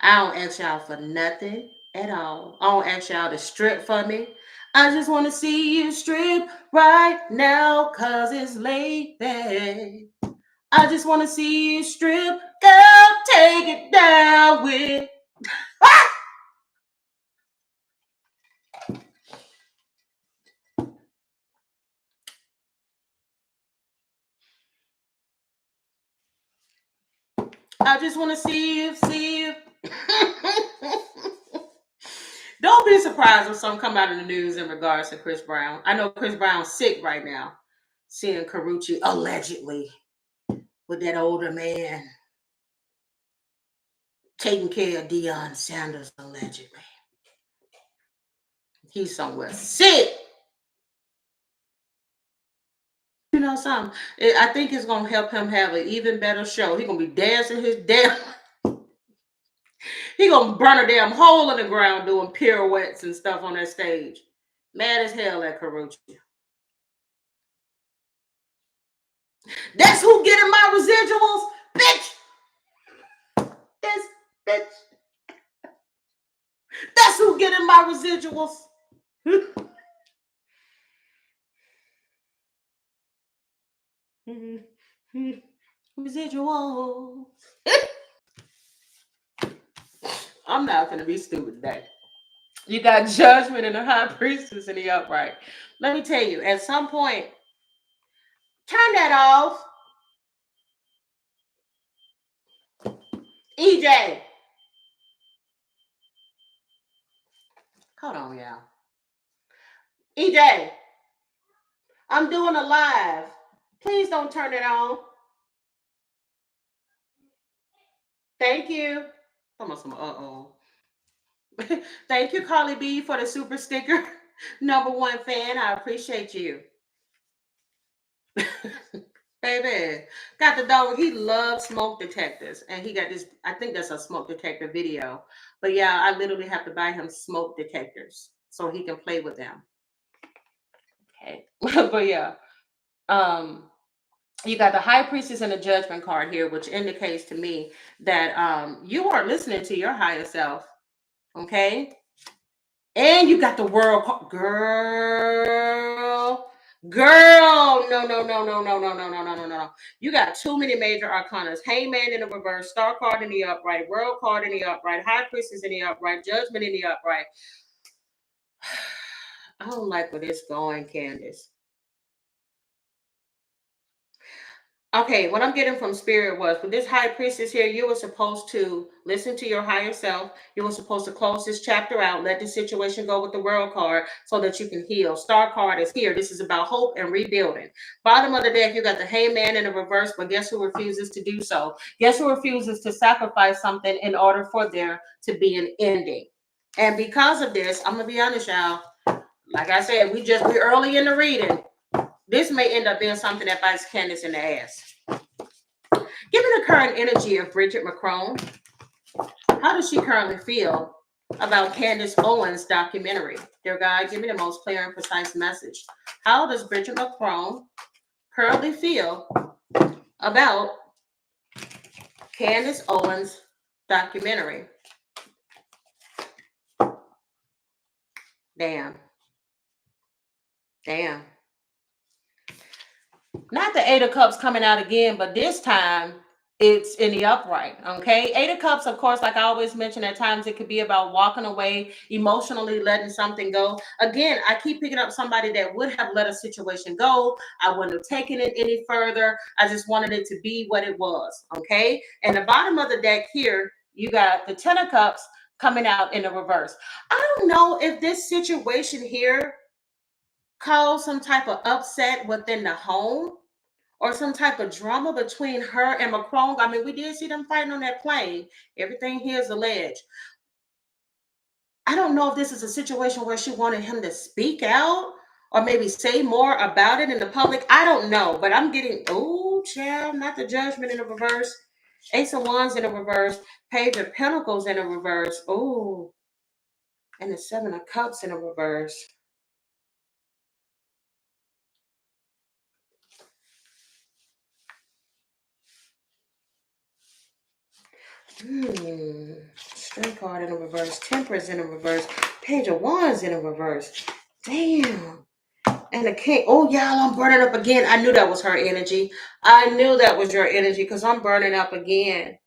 I don't ask y'all for nothing at all. I don't ask y'all to strip for me. I just want to see you strip right now because it's late there. I just want to see you strip. Girl, take it down with. Ah! I just want to see you, see you. Don't be surprised if something come out in the news in regards to Chris Brown. I know Chris Brown's sick right now, seeing Carucci allegedly with that older man taking care of Deion Sanders allegedly. He's somewhere sick. You know something? I think it's gonna help him have an even better show. He's gonna be dancing his damn. He gonna burn a damn hole in the ground doing pirouettes and stuff on that stage. Mad as hell at Carucci. That's who getting my residuals, bitch. This bitch. That's who getting my residuals. Residuals. I'm not gonna be stupid today. You got Judgment and the High Priestess in the upright. Let me tell you, at some point, turn that off. EJ. Hold on, y'all. EJ, I'm doing a live. Please don't turn it on. Thank you. Almost some uh-oh. Thank you, Carly B, for the super sticker. Number one fan. I appreciate you. Baby, got the dog. He loves smoke detectors, and he got this. I think that's a smoke detector video. But yeah, I literally have to buy him smoke detectors so he can play with them. Okay, but yeah, um, you got the high priestess and the judgment card here, which indicates to me that you are listening to your higher self. Okay, and you got the world card, girl. Girl, no, no, no, no, no, no, no, no, no, no, no. You got too many major arcanas. Hangman in the reverse, star card in the upright, world card in the upright, high priestess in the upright, judgment in the upright. I don't like where this going, Candace. Okay, what I'm getting from spirit was with this high priestess here, you were supposed to listen to your higher self. You were supposed to close this chapter out, let the situation go with the world card so that you can heal. Star card is here. This is about hope and rebuilding. Bottom of the deck, you got the hangman in the reverse, but guess who refuses to do so? Guess who refuses to sacrifice something in order for there to be an ending? And because of this, I'm gonna be honest, y'all. Like I said, we early in the reading. This may end up being something that bites Candace in the ass. Give me the current energy of Bridget Macron. How does she currently feel about Candace Owens' documentary? Dear God, give me the most clear and precise message. How does Bridget Macron currently feel about Candace Owens' documentary? Damn. Damn. Not the Eight of Cups coming out again, but this time it's in the upright. Okay. Eight of Cups, of course, like I always mention, at times it could be about walking away, emotionally letting something go. Again, I keep picking up somebody that would have let a situation go. I wouldn't have taken it any further. I just wanted it to be what it was. Okay. And the bottom of the deck here, you got the Ten of Cups coming out in the reverse. I don't know if this situation here caused some type of upset within the home or some type of drama between her and Macron. I mean, we did see them fighting on that plane. Everything here is alleged. I don't know if this is a situation where she wanted him to speak out or maybe say more about it in the public. I don't know, but I'm getting, oh, child, not the judgment in the reverse. Ace of Wands in the reverse. Page of Pentacles in the reverse. Oh, and the Seven of Cups in the reverse. Strength card in the reverse. Temperance in the reverse. Page of Wands in the reverse. Damn. And the king. Oh, y'all, I'm burning up again. I knew that was her energy. I knew that was your energy because I'm burning up again.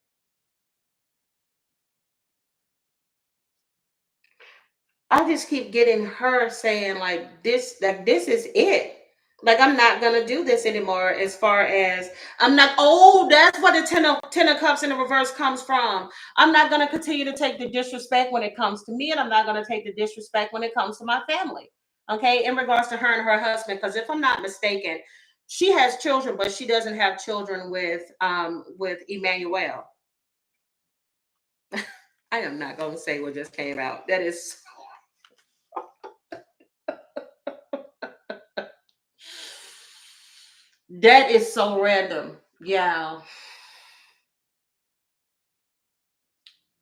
I just keep getting her saying like this is it. Like I'm not gonna do this anymore. As far as I'm not. Oh, that's what the ten of cups in the reverse comes from. I'm not gonna continue to take the disrespect when it comes to me, and I'm not gonna take the disrespect when it comes to my family. Okay, in regards to her and her husband, because if I'm not mistaken, she has children, but she doesn't have children with Emmanuel. I am not gonna say what just came out. That is. That is so random. Yeah.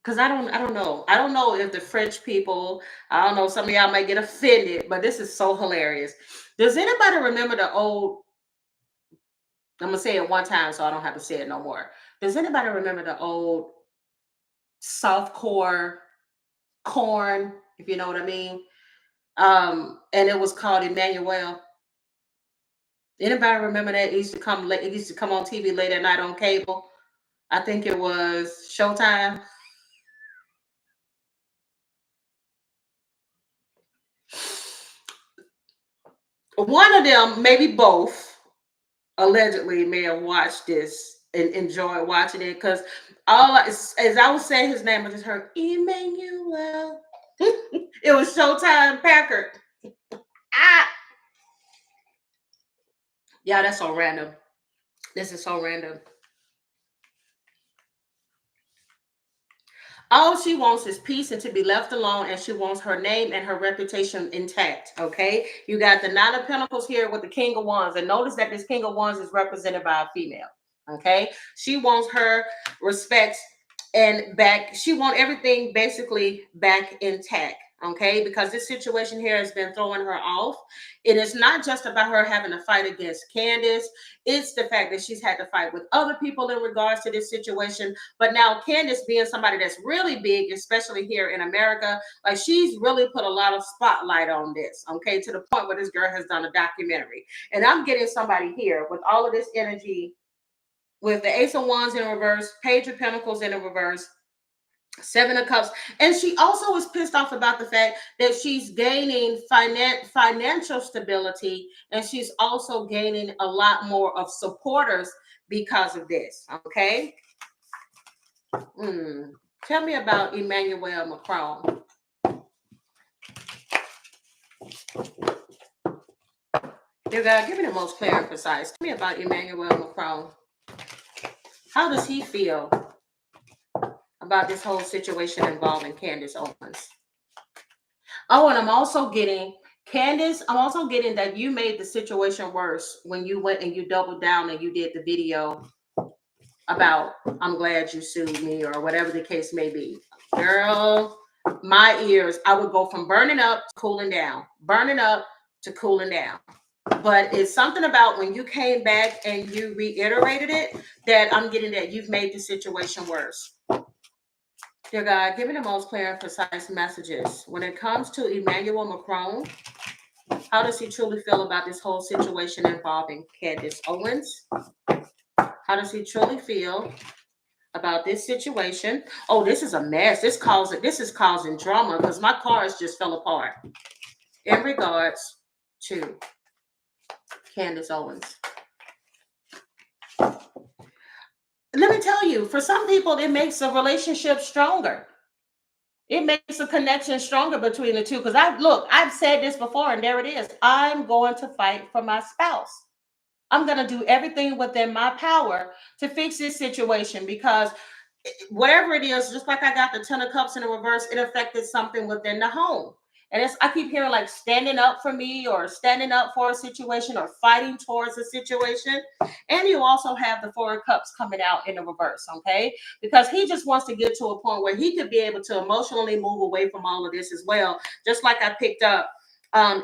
Cause I don't know. I don't know if the French people, I don't know, some of y'all might get offended, but this is so hilarious. Does anybody remember the old, I'm gonna say it one time so I don't have to say it no more. Does anybody remember the old soft core corn, if you know what I mean? And it was called Emmanuel. Anybody remember that? It used to come late, it used to come on TV late at night on cable. I think it was Showtime. One of them, maybe both, allegedly may have watched this and enjoyed watching it because as I was saying his name, I just heard Emmanuel. It was Showtime Packard. Ah, yeah, that's so random. This is so random. All she wants is peace and to be left alone, and she wants her name and her reputation intact. Okay, you got the Nine of Pentacles here with the King of Wands, and notice that this King of Wands is represented by a female. Okay, she wants her respect and back. She wants everything basically back intact. Okay, because this situation here has been throwing her off. It is not just about her having to fight against Candace. It's the fact that she's had to fight with other people in regards to this situation. But now Candace being somebody that's really big, especially here in America, like she's really put a lot of spotlight on this, okay, to the point where this girl has done a documentary. And I'm getting somebody here with all of this energy, with the Ace of Wands in reverse, Page of Pentacles in the reverse, Seven of Cups. And she also is pissed off about the fact that she's gaining financial stability, and she's also gaining a lot more of supporters because of this. Okay. Tell me about Emmanuel Macron. Dear God, give me the most clear and precise. Tell me about Emmanuel Macron. How does he feel about this whole situation involving Candace Owens? Oh, and I'm also getting Candace. I'm also getting that you made the situation worse when you went and you doubled down and you did the video about "I'm glad you sued me" or whatever the case may be. Girl, my ears. I would go from burning up to cooling down, burning up to cooling down. But it's something about when you came back and you reiterated it that I'm getting that you've made the situation worse. Dear God, give me the most clear and precise messages. When it comes to Emmanuel Macron, how does he truly feel about this whole situation involving Candace Owens? How does he truly feel about this situation? Oh, this is a mess. This is causing drama because my cars just fell apart. In regards to Candace Owens. Let me tell you, for some people, it makes a relationship stronger. It makes a connection stronger between the two. Because I've said this before, and there it is. I'm going to fight for my spouse. I'm going to do everything within my power to fix this situation, because whatever it is, just like I got the Ten of Cups in the reverse, it affected something within the home. And I keep hearing like standing up for me or standing up for a situation or fighting towards a situation. And you also have the Four of Cups coming out in the reverse, okay? Because he just wants to get to a point where he could be able to emotionally move away from all of this as well. Just like I picked up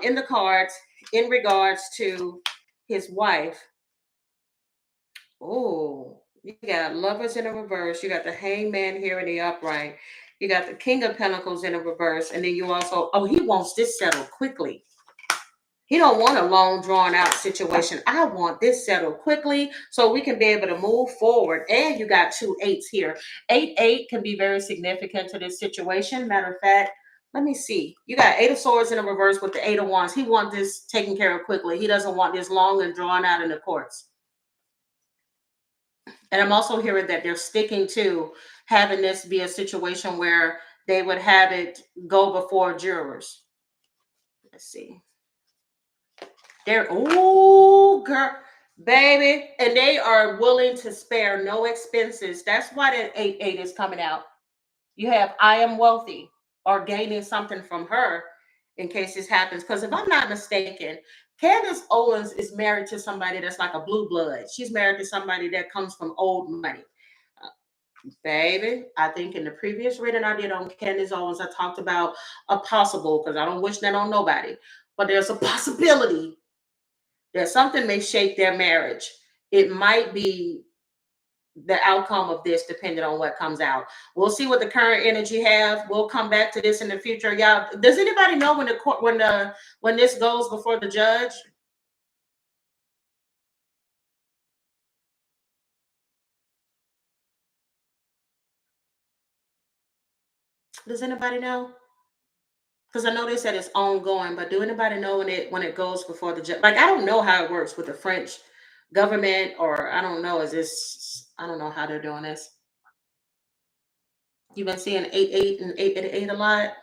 in the cards in regards to his wife. Oh, you got Lovers in the reverse. You got the Hangman here in the upright. You got the King of Pentacles in the reverse. And then you also, he wants this settled quickly. He don't want a long, drawn out situation. I want this settled quickly so we can be able to move forward. And you got two eights here. 8 can be very significant to this situation. Matter of fact, let me see. You got Eight of Swords in the reverse with the Eight of Wands. He wants this taken care of quickly. He doesn't want this long and drawn out in the courts. And I'm also hearing that they're sticking to having this be a situation where they would have it go before jurors. Let's see. Girl, baby. And they are willing to spare no expenses. That's why that 8 is coming out. You have I am wealthy or gaining something from her in case this happens. Because if I'm not mistaken, Candace Owens is married to somebody that's like a blue blood. She's married to somebody that comes from old money. Baby, I think in the previous reading I did on Candace Owens, I talked about a possible, because I don't wish that on nobody, but there's a possibility that something may shake their marriage. It might be the outcome of this, depending on what comes out. We'll see what the current energy have. We'll come back to this in the future. Y'all, does anybody know when the court, when this goes before the judge? Does anybody know? Because I know they said it's ongoing, but do anybody know when it goes before the judge? Like, I don't know how it works with the French government, or I don't know. I don't know how they're doing this. You've been seeing 8 and 8 a lot.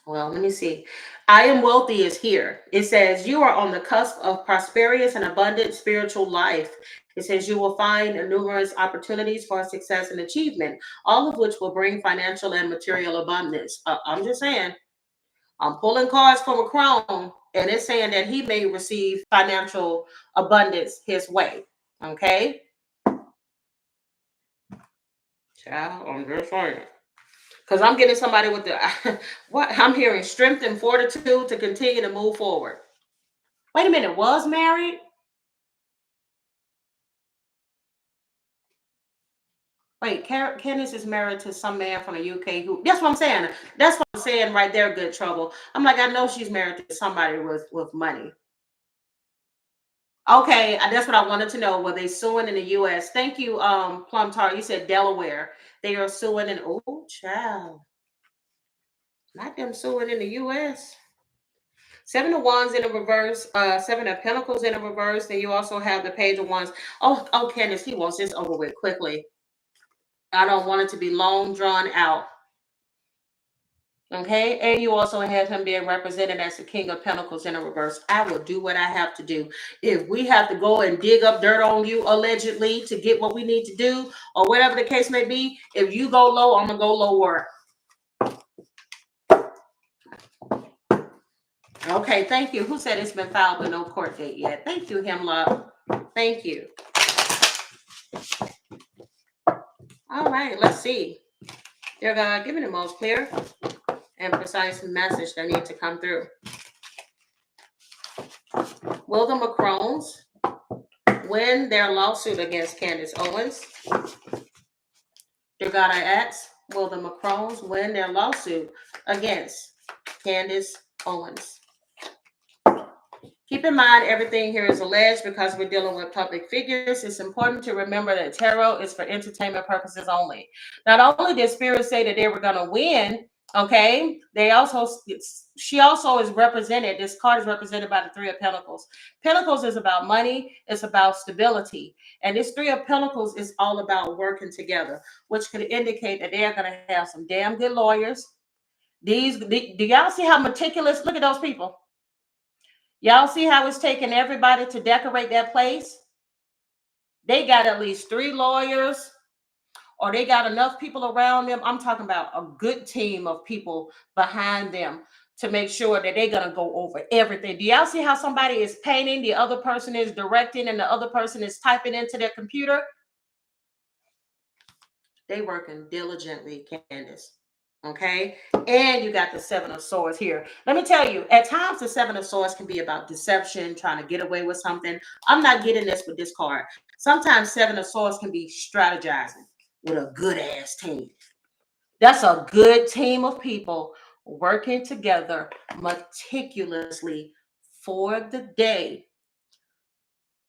Well, let me see. I am wealthy is here. It says you are on the cusp of prosperous and abundant spiritual life. It says you will find numerous opportunities for success and achievement, all of which will bring financial and material abundance. I'm just saying, I'm pulling cards for Macron, and it's saying that he may receive financial abundance his way. Okay? Child, I'm just saying. Because I'm getting somebody with the what I'm hearing strength and fortitude to continue to move forward. Wait a minute, was married? Wait, Candace is married to some man from the UK who that's what I'm saying. That's what I'm saying right there, good trouble. I'm like, I know she's married to somebody with money. Okay, that's what I wanted to know. Were they suing in the US? Thank you, Plum Tart. You said Delaware. They are suing in oh child. Not them suing in the US. Seven of Wands in the reverse, Seven of Pentacles in the reverse. Then you also have the Page of Wands. Oh, Candace, he wants this over with quickly. I don't want it to be long drawn out. Okay, and you also have him being represented as the King of Pentacles in the reverse. I will do what I have to do. If we have to go and dig up dirt on you allegedly to get what we need to do, or whatever the case may be, if you go low, I'm gonna go lower. Okay, thank you. Who said it's been filed but no court date yet? Thank you, Hemlock. Thank you. All right, let's see. Dear God, give me the most clear and precise message that needs to come through. Will the Macrons win their lawsuit against Candace Owens? Dear God, I ask, will the Macrons win their lawsuit against Candace Owens? Keep in mind, everything here is alleged because we're dealing with public figures. It's important to remember that tarot is for entertainment purposes only. Not only did Spirit say that they were going to win, okay, she also is represented, this card is represented by the Three of Pentacles. Pentacles is about money, it's about stability. And this Three of Pentacles is all about working together, which could indicate that they are going to have some damn good lawyers. Do y'all see how meticulous? Look at those people. Y'all see how it's taking everybody to decorate that place? They got at least 3 lawyers, or they got enough people around them. I'm talking about a good team of people behind them to make sure that they're going to go over everything. Do y'all see how somebody is painting, the other person is directing, and the other person is typing into their computer? They working diligently, Candace. Okay, and you got the Seven of Swords here. Let me tell you, at times the Seven of Swords can be about deception, trying to get away with something. I'm not getting this with this card. Sometimes Seven of Swords can be strategizing with a good ass team. That's a good team of people working together meticulously for the day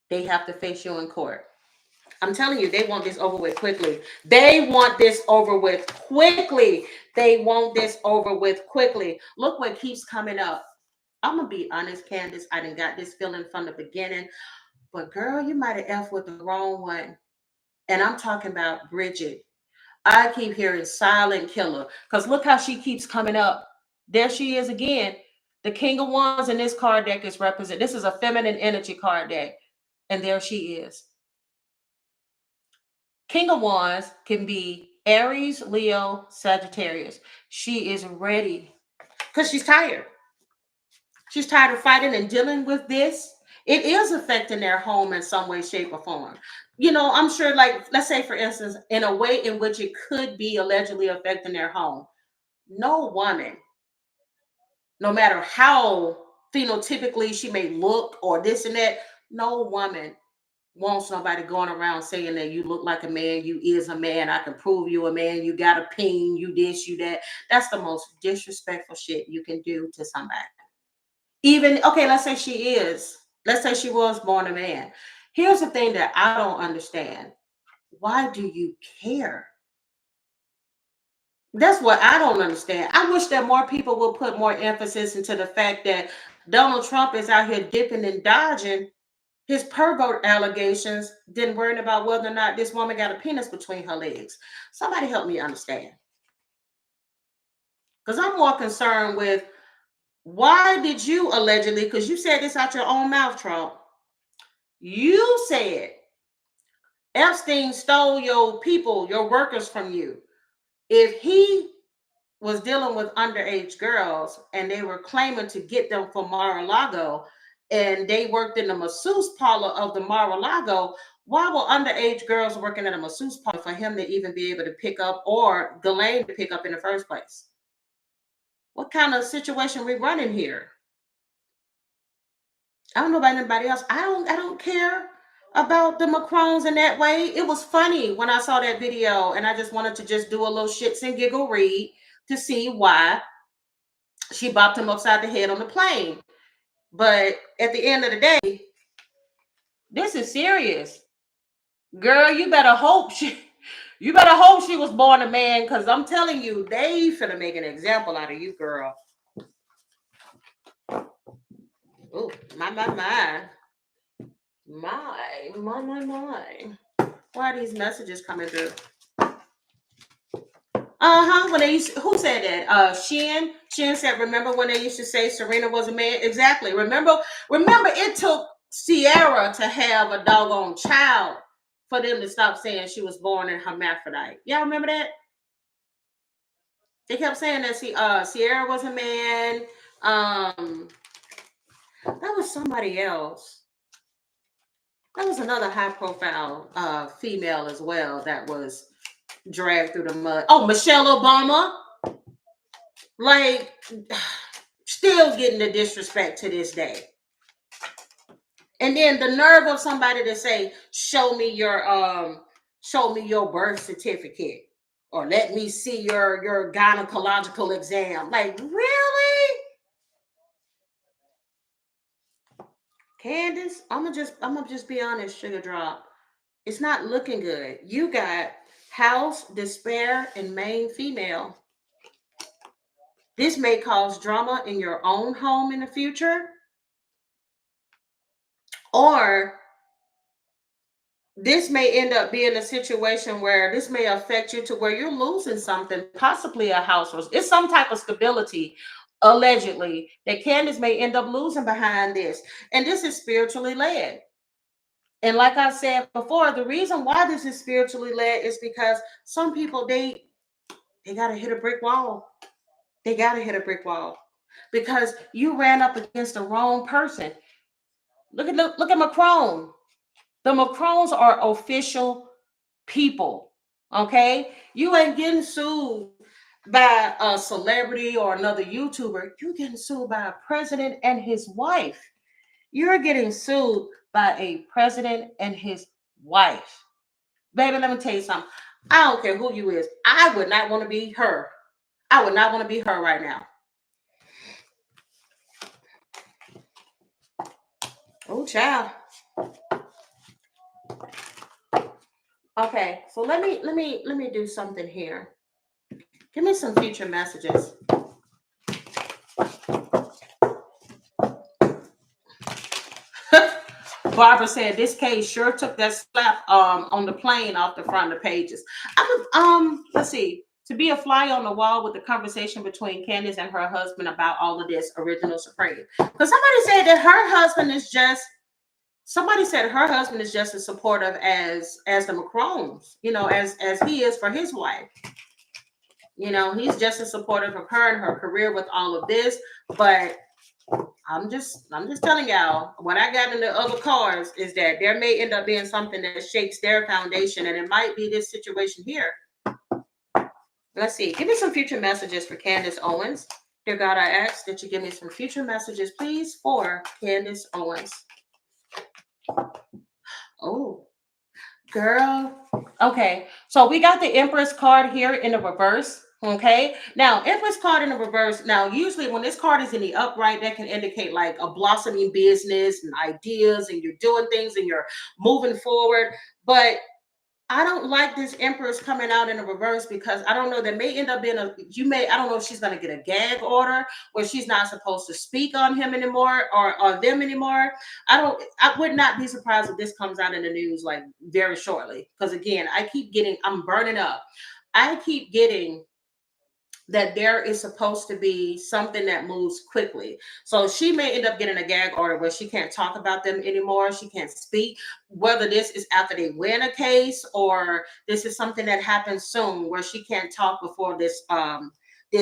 they have to face you in court. I'm telling you, they want this over with quickly. They want this over with quickly. They want this over with quickly. Look what keeps coming up. I'm going to be honest, Candace. I done got this feeling from the beginning. But girl, you might have F with the wrong one. And I'm talking about Bridget. I keep hearing silent killer. Because look how she keeps coming up. There she is again. The King of Wands in this card deck is represented. This is a feminine energy card deck. And there she is. King of Wands can be Aries, Leo, Sagittarius. She is ready because she's tired. She's tired of fighting and dealing with this. It is affecting their home in some way, shape, or form. You know, I'm sure, like, let's say, for instance, in a way in which it could be allegedly affecting their home. No woman, no matter how phenotypically she may look or this and that, no woman wants nobody going around saying that you look like a man, you is a man, I can prove you a man, you got a peen, you this, you that. That's the most disrespectful shit you can do to somebody. Even, okay, let's say she was born a man. Here's the thing that I don't understand. Why do you care? That's what I don't understand. I wish that more people would put more emphasis into the fact that Donald Trump is out here dipping and dodging his pervert allegations, then worrying about whether or not this woman got a penis between her legs. Somebody help me understand. Because I'm more concerned with why did you allegedly, because you said this out your own mouth, Trump. You said Epstein stole your people, your workers from you. If he was dealing with underage girls and they were claiming to get them from Mar-a-Lago and they worked in the masseuse parlor of the Mar-a-Lago, why were underage girls working at a masseuse parlor for him to even be able to pick up, or Ghislaine to pick up in the first place? What kind of situation we running here? I don't know about anybody else. I don't care about the Macrons in that way. It was funny when I saw that video, and I just wanted to just do a little shits and giggle read to see why she bopped him upside the head on the plane. But at the end of the day, this is serious. Girl, you better hope she was born a man, because I'm telling you, they finna make an example out of you, girl. Oh, my. Why are these messages coming through? When they used who said that? Shin said, remember when they used to say Serena was a man? Exactly. Remember it took Sierra to have a doggone child for them to stop saying she was born in hermaphrodite. Y'all remember that? They kept saying that Sierra was a man. That was somebody else. That was another high profile female as well that was dragged through the mud. Oh, Michelle Obama. Like, still getting the disrespect to this day. And then the nerve of somebody to say, show me your birth certificate, or let me see your gynecological exam. Like, really? Candace, I'm gonna just be honest, sugar drop. It's not looking good. You got House, Despair, and Main Female. This may cause drama in your own home in the future, or this may end up being a situation where this may affect you to where you're losing something, possibly a house, or it's some type of stability, allegedly, that Candace may end up losing behind this. And this is spiritually led. And like I said before, the reason why this is spiritually led is because some people, they got to hit a brick wall. They got to hit a brick wall because you ran up against the wrong person. Look at Macron. The Macrons are official people. Okay, you ain't getting sued by a celebrity or another YouTuber. You're getting sued by a president and his wife. You're getting sued by a president and his wife. Baby, let me tell you something. I don't care who you is. I would not want to be her. I would not want to be her right now. Oh, child. Okay, so let me do something here. Give me some future messages. Barbara said this case sure took that slap on the plane off the front of the pages. Let's see. To be a fly on the wall with the conversation between Candace and her husband about all of this, Original Supreme. Because somebody said that her husband is just. Somebody said her husband is just as supportive as the Macrons. You know, as he is for his wife. You know, he's just as supportive of her and her career with all of this, but. I'm just telling y'all, what I got in the other cards is that there may end up being something that shakes their foundation, and it might be this situation here. Let's see. Give me some future messages for Candace Owens. Dear God, I ask that you give me some future messages, please, for Candace Owens. Oh, girl. Okay, so we got the Empress card here in the reverse. Okay, now Empress card in the reverse. Now, usually when this card is in the upright, that can indicate like a blossoming business and ideas, and you're doing things and you're moving forward. But I don't like this Empress coming out in the reverse because I don't know. There may end up being I don't know if she's going to get a gag order where she's not supposed to speak on him anymore or them anymore. I would not be surprised if this comes out in the news like very shortly. Because again, I'm burning up. I keep getting that there is supposed to be something that moves quickly. So she may end up getting a gag order where she can't talk about them anymore. She can't speak, whether this is after they win a case or this is something that happens soon where she can't talk before this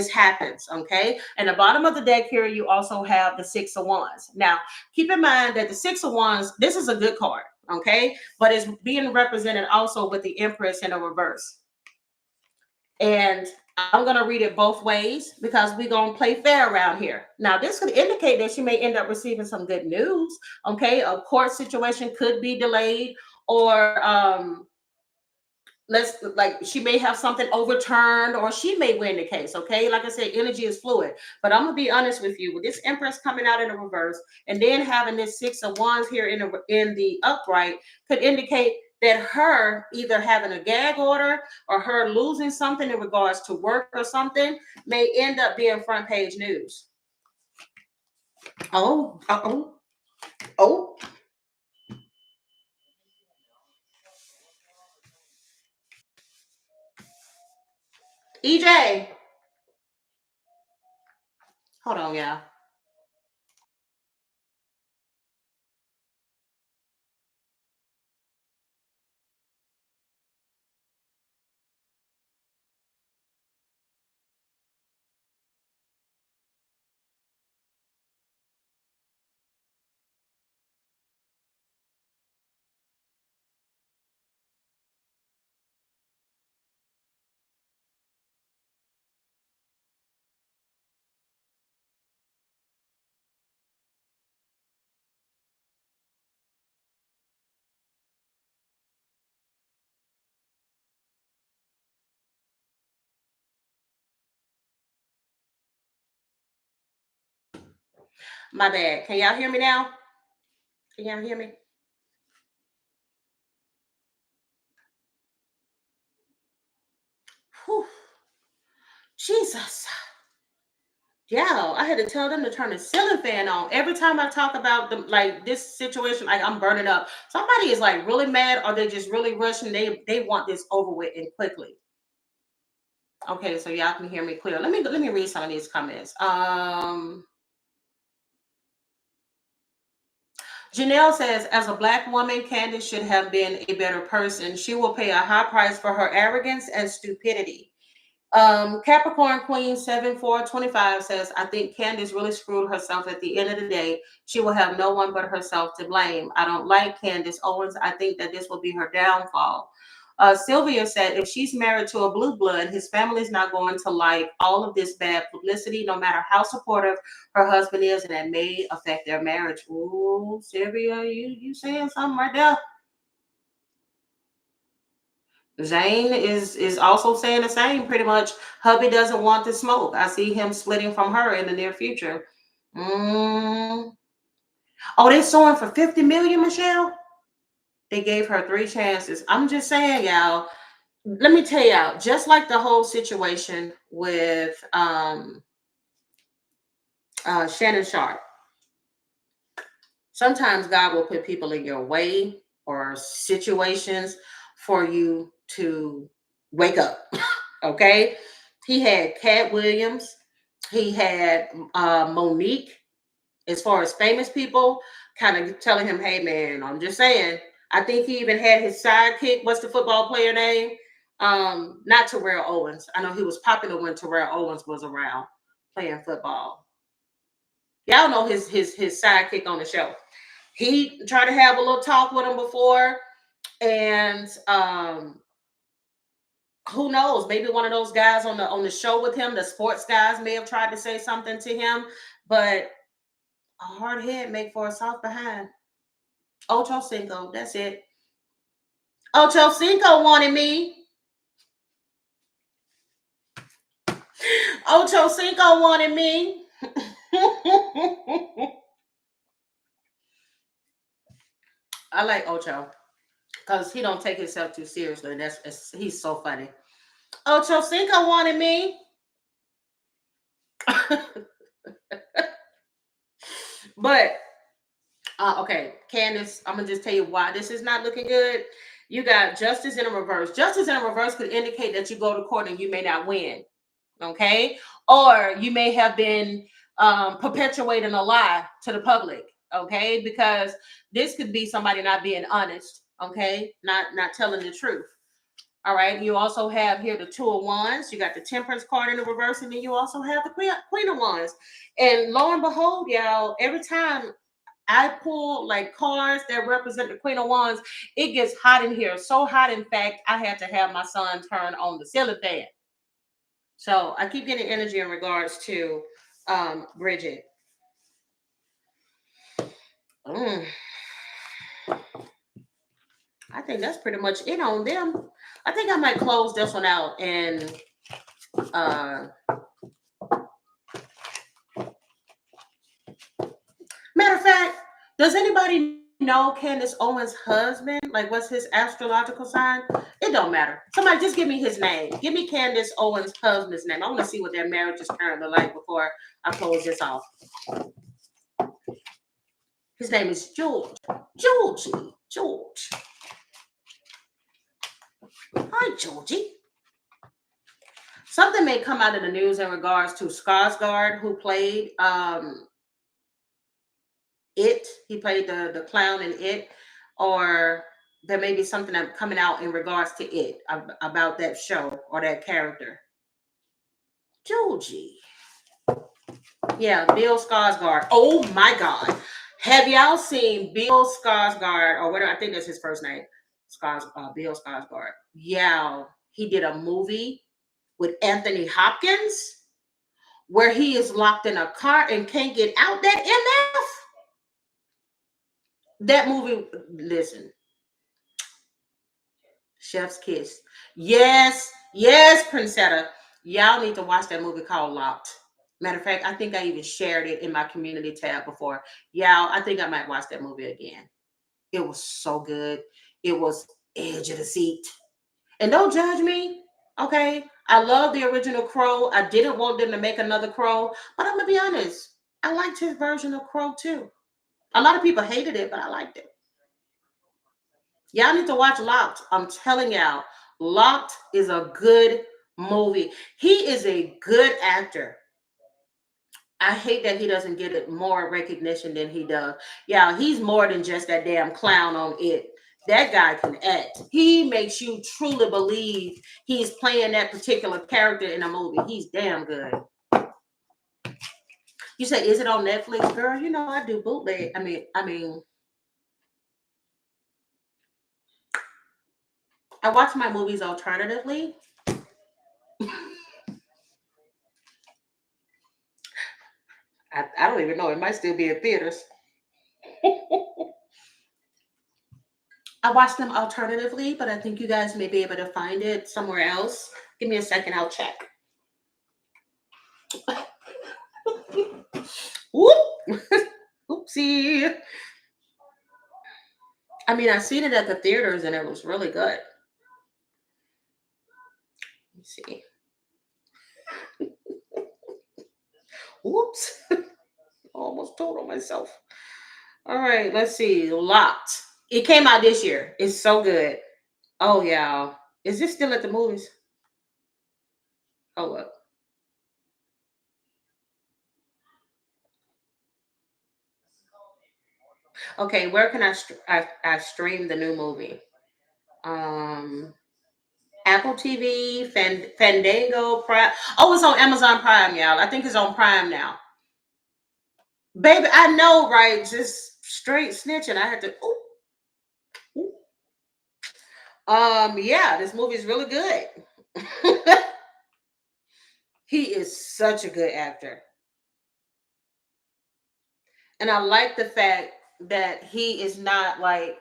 happens. Okay. And the bottom of the deck here, you also have the 6 of Wands. Now, keep in mind that the 6 of Wands, this is a good card. Okay. But it's being represented also with the Empress in a reverse. And I'm going to read it both ways because we're going to play fair around here. Now, this could indicate that she may end up receiving some good news. Okay. A court situation could be delayed, or she may have something overturned, or she may win the case. Okay. Like I said, energy is fluid, but I'm going to be honest with you. With this Empress coming out in the reverse and then having this 6 of Wands here in the upright could indicate that her either having a gag order or her losing something in regards to work or something may end up being front page news. Oh. EJ. Hold on, y'all. My bad. Can y'all hear me now? Can y'all hear me? Whew. Jesus. Yeah, I had to tell them to turn the ceiling fan on. Every time I talk about this situation, like I'm burning up. Somebody is like really mad, or they just really rushing. They want this over with and quickly. Okay, so y'all can hear me clear. Let me read some of these comments. Janelle says, as a Black woman, Candace should have been a better person. She will pay a high price for her arrogance and stupidity. Capricorn Queen 7425 says, I think Candace really screwed herself at the end of the day. She will have no one but herself to blame. I don't like Candace Owens. I think that this will be her downfall. Sylvia said, if she's married to a blue blood, his family's not going to like all of this bad publicity, no matter how supportive her husband is, and that may affect their marriage. Ooh, Sylvia, you saying something right there. Zane is also saying the same, pretty much. Hubby doesn't want the smoke. I see him splitting from her in the near future. Oh, they're suing for 50 million, Michelle? They gave her 3 chances. I'm just saying, y'all. Let me tell y'all, just like the whole situation with Shannon Sharp, sometimes God will put people in your way or situations for you to wake up. Okay. He had Cat Williams. He had Monique. As far as famous people, kind of telling him, hey, man, I'm just saying. I think he even had his sidekick. What's the football player name? Not Terrell Owens. I know he was popular when Terrell Owens was around playing football. Y'all know his sidekick on the show. He tried to have a little talk with him before, and who knows? Maybe one of those guys on the show with him, the sports guys, may have tried to say something to him, but a hard head make for a soft behind. Ocho Cinco, that's it. Ocho Cinco wanted me. Ocho Cinco wanted me. I like Ocho because he don't take himself too seriously. He's so funny. Ocho Cinco wanted me. But okay, Candace, I'm gonna just tell you why this is not looking good. You got justice in a reverse. Justice in a reverse could indicate that you go to court and you may not win. Okay, or you may have been perpetuating a lie to the public. Okay, because this could be somebody not being honest. Okay, not telling the truth. All right. You also have here the Two of Wands. You got the Temperance card in the reverse, and then you also have the Queen of Wands. And lo and behold, y'all, every time I pull like cards that represent the Queen of Wands, it gets hot in here. So hot, in fact, I had to have my son turn on the ceiling fan. So I keep getting energy in regards to Bridget. Mm, I think that's pretty much it on them. I think I might close this one out and matter of fact, does anybody know Candace Owens' husband? Like, what's his astrological sign? It don't matter. Somebody just give me his name. Give me Candace Owens' husband's name. I want to see what their marriage is currently like before I close this off. His name is George. George. Hi, Georgie. Something may come out of the news in regards to Skarsgård, who played It. He played the clown in It, or there may be something coming out in regards to It about that show or that character. Georgie. Yeah, Bill Skarsgård. Oh my God. Have y'all seen Bill Skarsgård, or whatever? I think that's his first name. Bill Skarsgård. Yeah, he did a movie with Anthony Hopkins where he is locked in a car and can't get out. That MF. That movie, listen. Chef's Kiss. Yes, Princetta. Y'all need to watch that movie called Locked. Matter of fact, I think I even shared it in my community tab before. Y'all, I think I might watch that movie again. It was so good. It was edge of the seat. And don't judge me, okay? I love the original Crow. I didn't want them to make another Crow, but I'm gonna be honest. I liked his version of Crow too. A lot of people hated it, but I liked it. Y'all need to watch Locked. I'm telling y'all, Locked is a good movie. He is a good actor. I hate that he doesn't get it more recognition than he does. Yeah, he's more than just that damn clown on It. That guy can act. He makes you truly believe he's playing that particular character in a movie. He's damn good. You say, is it on Netflix, girl? You know I do bootleg. I watch my movies alternatively. I don't even know. It might still be in theaters. I watch them alternatively, but I think you guys may be able to find it somewhere else. Give me a second. I'll check. Whoop. Oopsie. I mean, I seen it at the theaters and it was really good. Let's see. Whoops. Almost told on myself. All right, let's see. Locked. It came out this year. It's so good. Oh, yeah. Is this still at the movies? Hold up. Okay, where can I stream the new movie? Um, Apple TV, Fandango, Prime. Oh, it's on Amazon Prime, y'all. I think it's on Prime now. Baby, I know, right? Just straight snitching. I had to. Ooh, ooh. Yeah, this movie is really good. He is such a good actor. And I like the fact that he is not like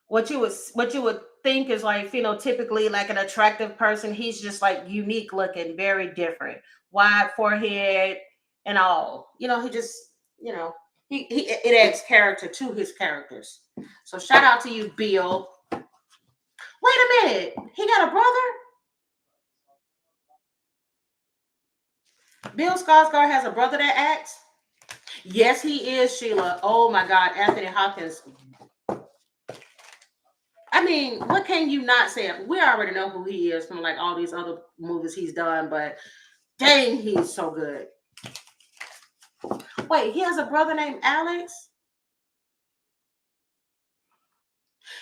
what you would think is like phenotypically like an attractive person. He's just like unique looking, very different, wide forehead and all. He just you know he it adds character to his characters. So shout out to you, Bill. Wait a minute, he got a brother. Bill Skarsgård has a brother that acts. Yes, he is, Sheila. Oh my God, Anthony Hopkins. I mean, what can you not say? We already know who he is from like all these other movies he's done, but Dang, he's so good. Wait, he has a brother named Alex?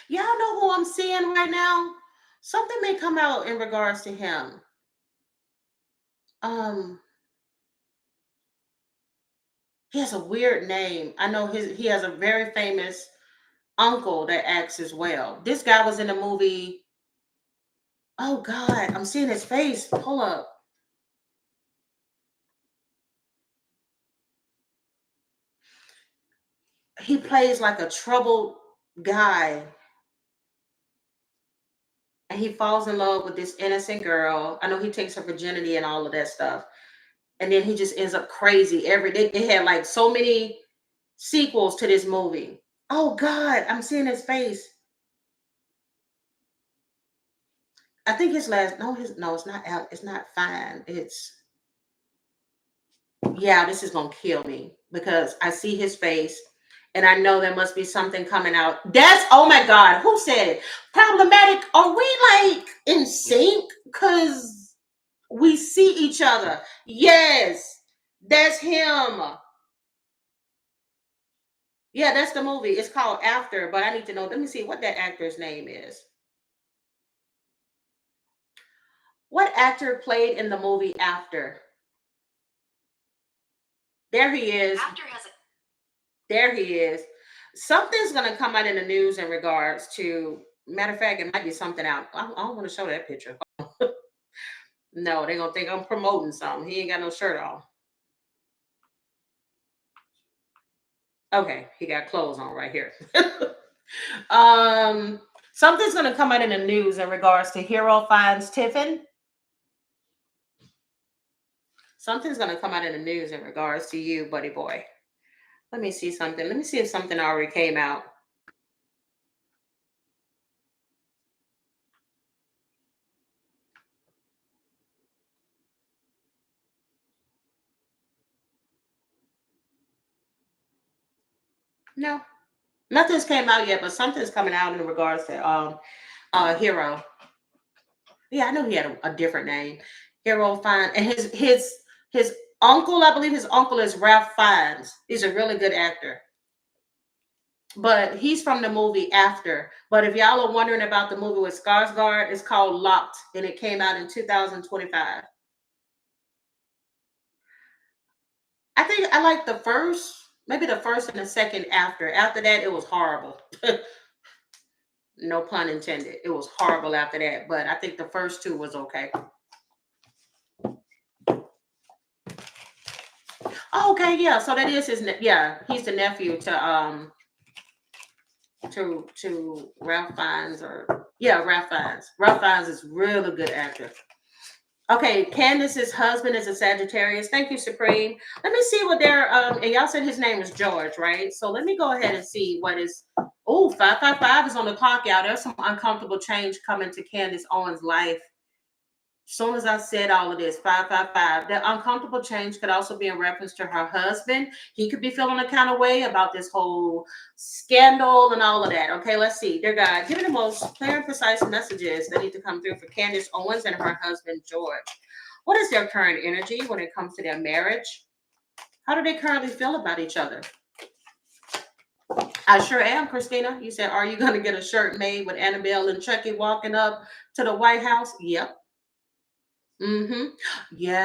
Y'all know who I'm seeing right now? Something may come out in regards to him. Um, he has a weird name. I know he has a very famous uncle that acts as well. This guy was in the movie. Oh God, I'm seeing his face. Hold up. He plays like a troubled guy, and he falls in love with this innocent girl. I know he takes her virginity and all of that stuff, and then he just ends up crazy every day. They had like so many sequels to this movie. Oh God, I'm seeing his face. I think his last no, it's not out. It's not fine. It's yeah, this is gonna kill me because I see his face and I know there must be something coming out. That's oh my God, who said it? Problematic. Are we like in sync? Cause we see each other. Yes, that's him. Yeah, that's the movie. It's called After, but I need to know. Let me see what that actor's name is. What actor played in the movie After? There he is. After has a There he is. Something's gonna come out in the news in regards to. Matter of fact, it might be something out. I don't want to show that picture. No, they're gonna think I'm promoting something. He ain't got no shirt on. Okay, he got clothes on right here. um, Something's gonna come out in the news in regards to Hero finds Tiffin. Something's gonna come out in the news in regards to you, buddy boy. Let me see something. Let me see if something already came out. No, nothing's came out yet, but something's coming out in regards to Hero. Yeah, I know he had a different name. Hero Fine, and his uncle, I believe his uncle is Ralph Fiennes. He's a really good actor. But he's from the movie After. But if y'all are wondering about the movie with Skarsgård, it's called Locked, and it came out in 2025. I think I like the first, maybe the first and the second After. After that, it was horrible. No pun intended. It was horrible after that. But I think the first two was okay. Oh, okay, yeah. So that is yeah, he's the nephew to Ralph Fiennes or yeah, Ralph Fiennes. Ralph Fiennes is really good actor. Okay, Candace's husband is a Sagittarius. Thank you, Supreme. Let me see what they're and y'all said his name is George, right? So let me go ahead and see what is 555 is on the clock, y'all. There's some uncomfortable change coming to Candace Owens' life. Soon as I said all of this, 555, the uncomfortable change could also be in reference to her husband. He could be feeling a kind of way about this whole scandal and all of that. Okay, let's see. Dear God, give me the most clear and precise messages that need to come through for Candace Owens and her husband, George. What is their current energy when it comes to their marriage? How do they currently feel about each other? I sure am, Christina. You said, are you going to get a shirt made with Annabelle and Chucky walking up to the White House? Yep. Mm-hmm. Yeah.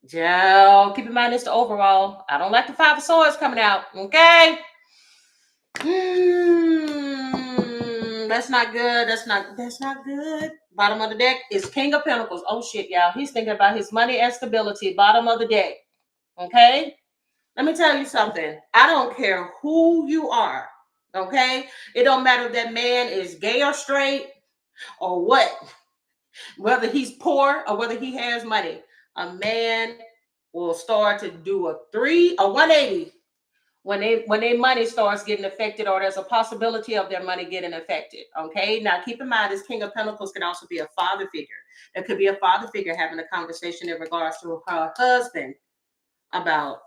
Joe, keep in mind it's the overall. I don't like the Five of Swords coming out. Okay. That's not good. That's not good. Bottom of the deck is King of Pentacles. Oh shit, y'all. He's thinking about his money and stability. Bottom of the deck. Okay. Let me tell you something. I don't care who you are. Okay. It don't matter if that man is gay or straight or what. Whether he's poor or whether he has money, a man will start to do a 180 when their money starts getting affected or there's a possibility of their money getting affected. Okay, now keep in mind this King of Pentacles can also be a father figure. There could be a father figure having a conversation in regards to her husband about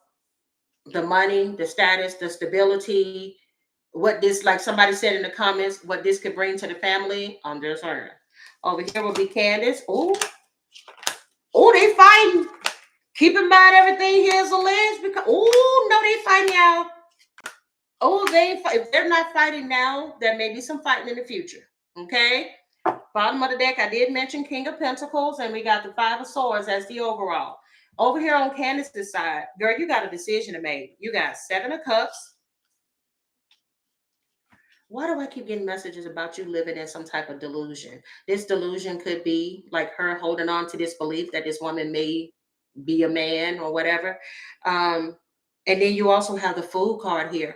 the money, the status, the stability, what this, like somebody said in the comments, what this could bring to the family. I'm just saying. Over here will be Candace. Oh, they fighting. Keep in mind everything here is alleged because no, they fighting, y'all. If they're not fighting now, there may be some fighting in the future. Okay. Bottom of the deck, I did mention King of Pentacles, and we got the Five of Swords as the overall. Over here on Candace's side, girl, you got a decision to make. You got Seven of Cups. Why do I keep getting messages about you living in some type of delusion? This delusion could be like her holding on to this belief that this woman may be a man or whatever. And then you also have the Fool card here.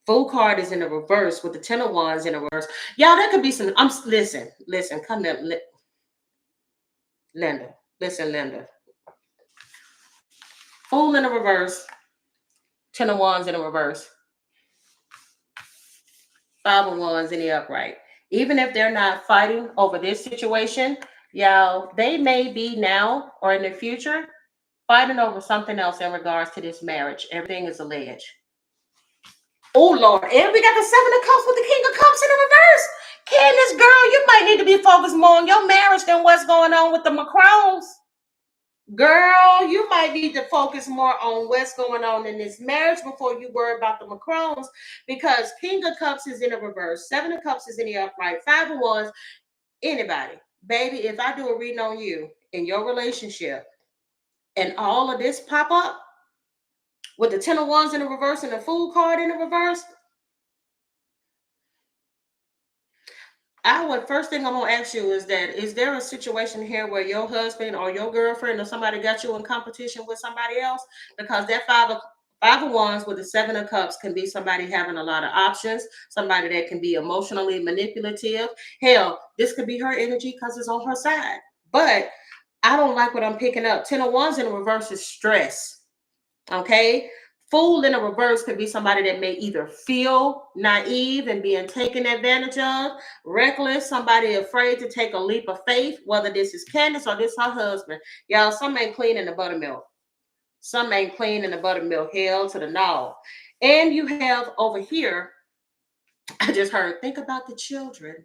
Fool card is in the reverse with the Ten of Wands in the reverse. Y'all, there could be some. Listen, come here, Linda. Listen, Linda. Fool in the reverse. Ten of Wands in the reverse. Five of Wands in the upright. Even if they're not fighting over this situation, y'all, they may be now or in the future fighting over something else in regards to this marriage. Everything is alleged. Oh, Lord. And we got the Seven of Cups with the King of Cups in the reverse. Candace, girl, you might need to be focused more on your marriage than what's going on with the Macrons. Girl, you might need to focus more on what's going on in this marriage before you worry about the Macrons, because King of Cups is in the reverse. Seven of Cups is in the upright. Five of Wands, anybody. Baby, if I do a reading on you in your relationship and all of this pop up with the Ten of Wands in the reverse and the Fool card in the reverse, first thing I'm gonna ask you is there a situation here where your husband or your girlfriend or somebody got you in competition with somebody else? Because that five of Wands with the Seven of Cups can be somebody having a lot of options, somebody that can be emotionally manipulative. Hell, this could be her energy because it's on her side. But I don't like what I'm picking up. Ten of Wands in the reverse is stress. Okay. Fool in a reverse could be somebody that may either feel naive and being taken advantage of, reckless, somebody afraid to take a leap of faith, whether this is Candace or this her husband. Y'all, some ain't clean in the buttermilk. Some ain't clean in the buttermilk. Hell to the no. And you have over here, I just heard, think about the children.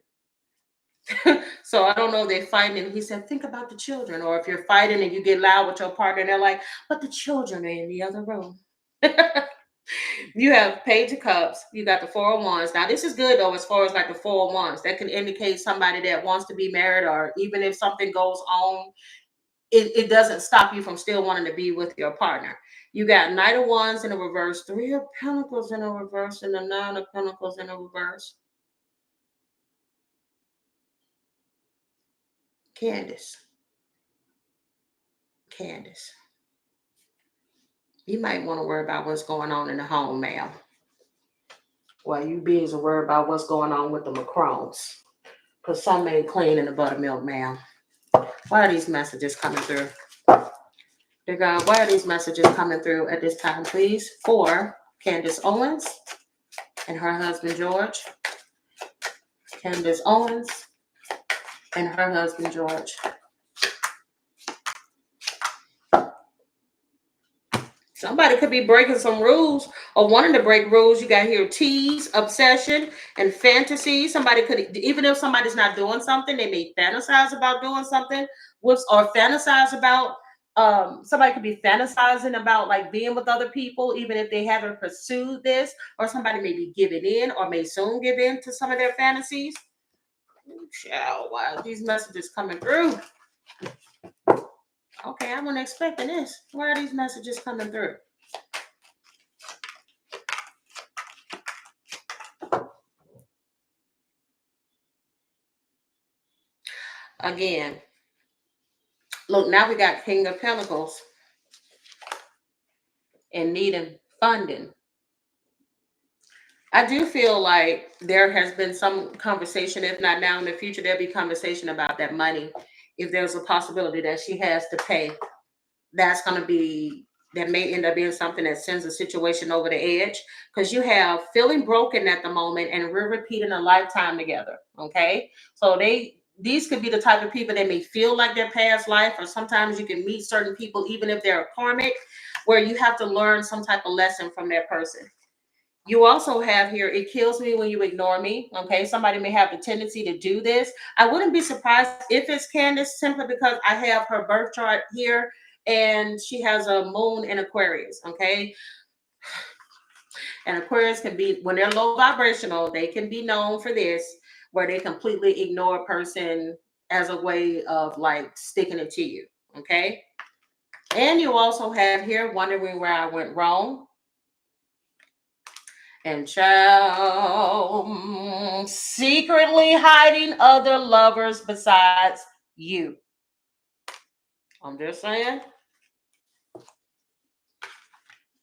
So I don't know if they're fighting. And he said, think about the children. Or if you're fighting and you get loud with your partner, and they're like, but the children are in the other room. You have Page of Cups. You got the Four of Wands. Now, this is good, though, as far as like the Four of Wands. That can indicate somebody that wants to be married, or even if something goes on, it doesn't stop you from still wanting to be with your partner. You got Knight of Wands in the reverse, Three of Pentacles in the reverse, and the Nine of Pentacles in the reverse. Candace. You might want to worry about what's going on in the home, ma'am. While you busy worry about what's going on with the Macrons. Because some ain't clean in the buttermilk, ma'am. Why are these messages coming through? Dear God, why are these messages coming through at this time, please? For Candace Owens and her husband, George. Candace Owens and her husband, George. Somebody could be breaking some rules or wanting to break rules. You got here tease, obsession, and fantasy. Somebody could, even if somebody's not doing something, they may fantasize about doing something. Or fantasize about, somebody could be fantasizing about like being with other people, even if they haven't pursued this. Or somebody may be giving in or may soon give in to some of their fantasies. Child, why are these messages coming through? Okay, I wasn't expecting this. Why are these messages coming through? Again, look, now we got King of Pentacles and needing funding. I do feel like there has been some conversation, if not now in the future, there'll be conversation about that money. If there's a possibility that she has to pay, that's going to be, that may end up being something that sends a situation over the edge, because you have feeling broken at the moment and we're repeating a lifetime together. Okay. So these could be the type of people that may feel like their past life, or sometimes you can meet certain people, even if they're karmic, where you have to learn some type of lesson from that person. You also have here, it kills me when you ignore me. Okay, somebody may have the tendency to do this. I wouldn't be surprised if it's Candace, simply because I have her birth chart here and she has a moon in Aquarius. Okay, and Aquarius can be, when they're low vibrational, they can be known for this, where they completely ignore a person as a way of like sticking it to you. Okay, and you also have here wondering where I went wrong. And child, secretly hiding other lovers besides you. I'm just saying.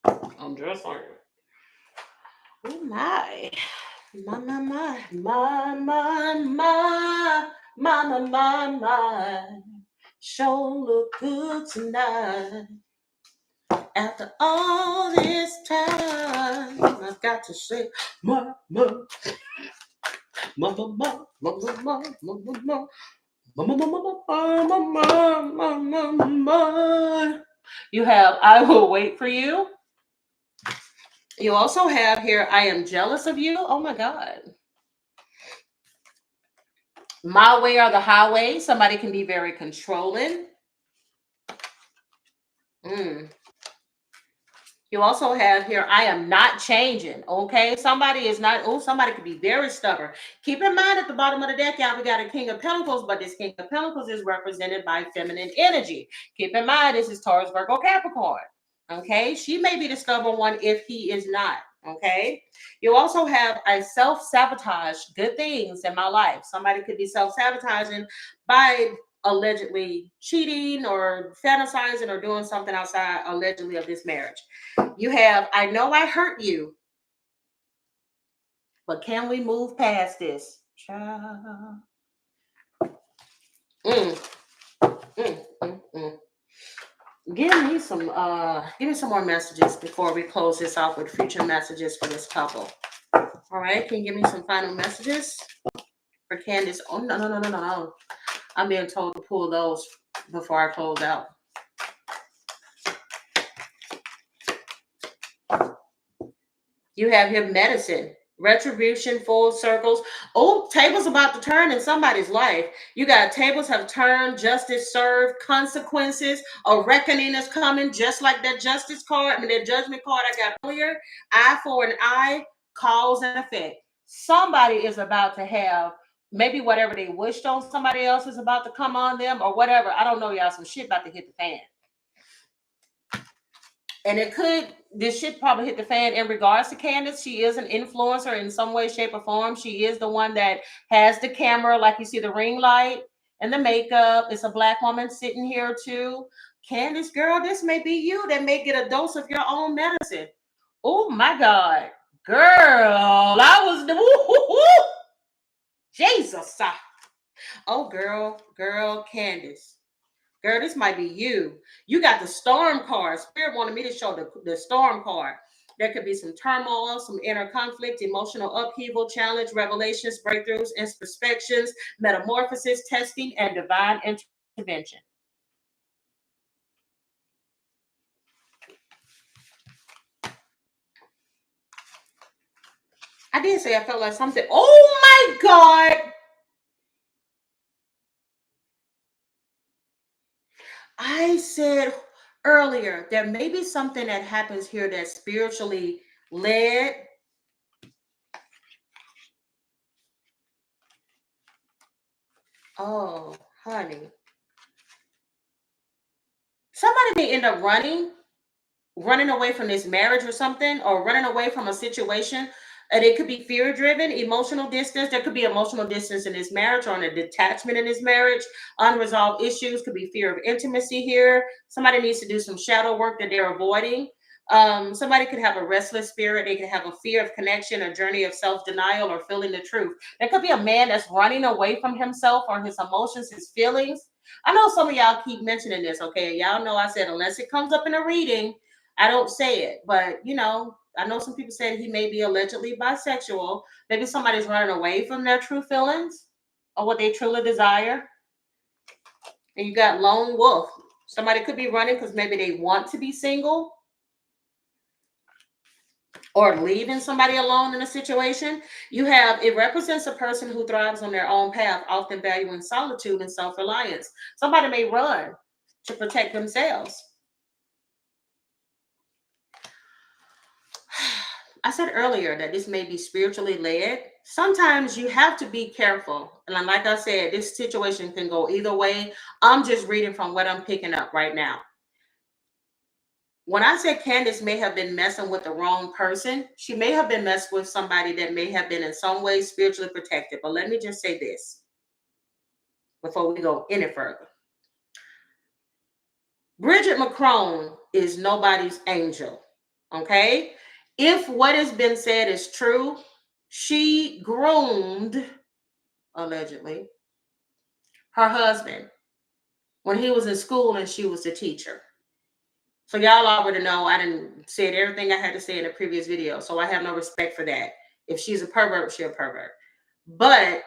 I'm just saying. Oh my. My, my, my, my, my, my, my, my, my, my. Sure look good tonight. After all this time, I've got to say, my, my, my, my, my, my, my, my, my, my. You have I will wait for you. You also have here I am jealous of you. Oh my God. My way or the highway. Somebody can be very controlling. You also have here, I am not changing. Okay. Somebody is not, somebody could be very stubborn. Keep in mind at the bottom of the deck, y'all, we got a King of Pentacles, but this King of Pentacles is represented by feminine energy. Keep in mind, this is Taurus, Virgo, Capricorn. Okay. She may be the stubborn one if he is not. Okay. You also have I self-sabotage good things in my life. Somebody could be self-sabotaging by allegedly cheating or fantasizing or doing something outside allegedly of this marriage. You have, I know I hurt you, but can we move past this? Child. Mm, mm. Give me some more messages before we close this off with future messages for this couple. All right, can you give me some final messages for Candace? Oh, no. I'm being told to pull those before I close out. You have here medicine, retribution, full circles. Oh, tables about to turn in somebody's life. You got tables have turned, justice served, consequences, a reckoning is coming, just like that justice card, that judgment card I got earlier. Eye for an eye, cause and effect. Somebody is about to have maybe whatever they wished on somebody else is about to come on them or whatever. I don't know, y'all. Some shit about to hit the fan. And this shit probably hit the fan in regards to Candace. She is an influencer in some way, shape, or form. She is the one that has the camera, like you see the ring light and the makeup. It's a Black woman sitting here too. Candace, girl, this may be you that may get a dose of your own medicine. Oh my God. Girl, I was the Jesus. Oh, girl, Candace. Girl, this might be you. You got the storm card. Spirit wanted me to show the storm card. There could be some turmoil, some inner conflict, emotional upheaval, challenge, revelations, breakthroughs, introspections, metamorphosis, testing, and divine intervention. I did say I felt like something. Oh my God. I said earlier, there may be something that happens here that's spiritually led. Oh, honey. Somebody may end up running away from this marriage or something, or running away from a situation. And it could be fear driven, emotional distance. There could be emotional distance in this marriage or in a detachment in this marriage. Unresolved issues could be fear of intimacy here. Somebody needs to do some shadow work that they're avoiding. Somebody could have a restless spirit. They could have a fear of connection, a journey of self-denial, or feeling the truth. There could be a man that's running away from himself or his emotions, his feelings. I know some of y'all keep mentioning this, okay? Y'all know I said unless it comes up in a reading, I don't say it. But, I know some people said he may be allegedly bisexual. Maybe somebody's running away from their true feelings or what they truly desire. And you got lone wolf. Somebody could be running because maybe they want to be single. or leaving somebody alone in a situation. You have, it represents a person who thrives on their own path, often valuing solitude and self-reliance. Somebody may run to protect themselves. I said earlier that this may be spiritually led. Sometimes you have to be careful. And like I said, this situation can go either way. I'm just reading from what I'm picking up right now. When I said Candace may have been messing with the wrong person, she may have been messed with somebody that may have been in some way spiritually protected. But let me just say this before we go any further. Bridget Macron is nobody's angel. Okay? If what has been said is true, she groomed, allegedly, her husband when he was in school and she was the teacher. So y'all already know I didn't say everything I had to say in the previous video. So I have no respect for that. If she's a pervert, she's a pervert. But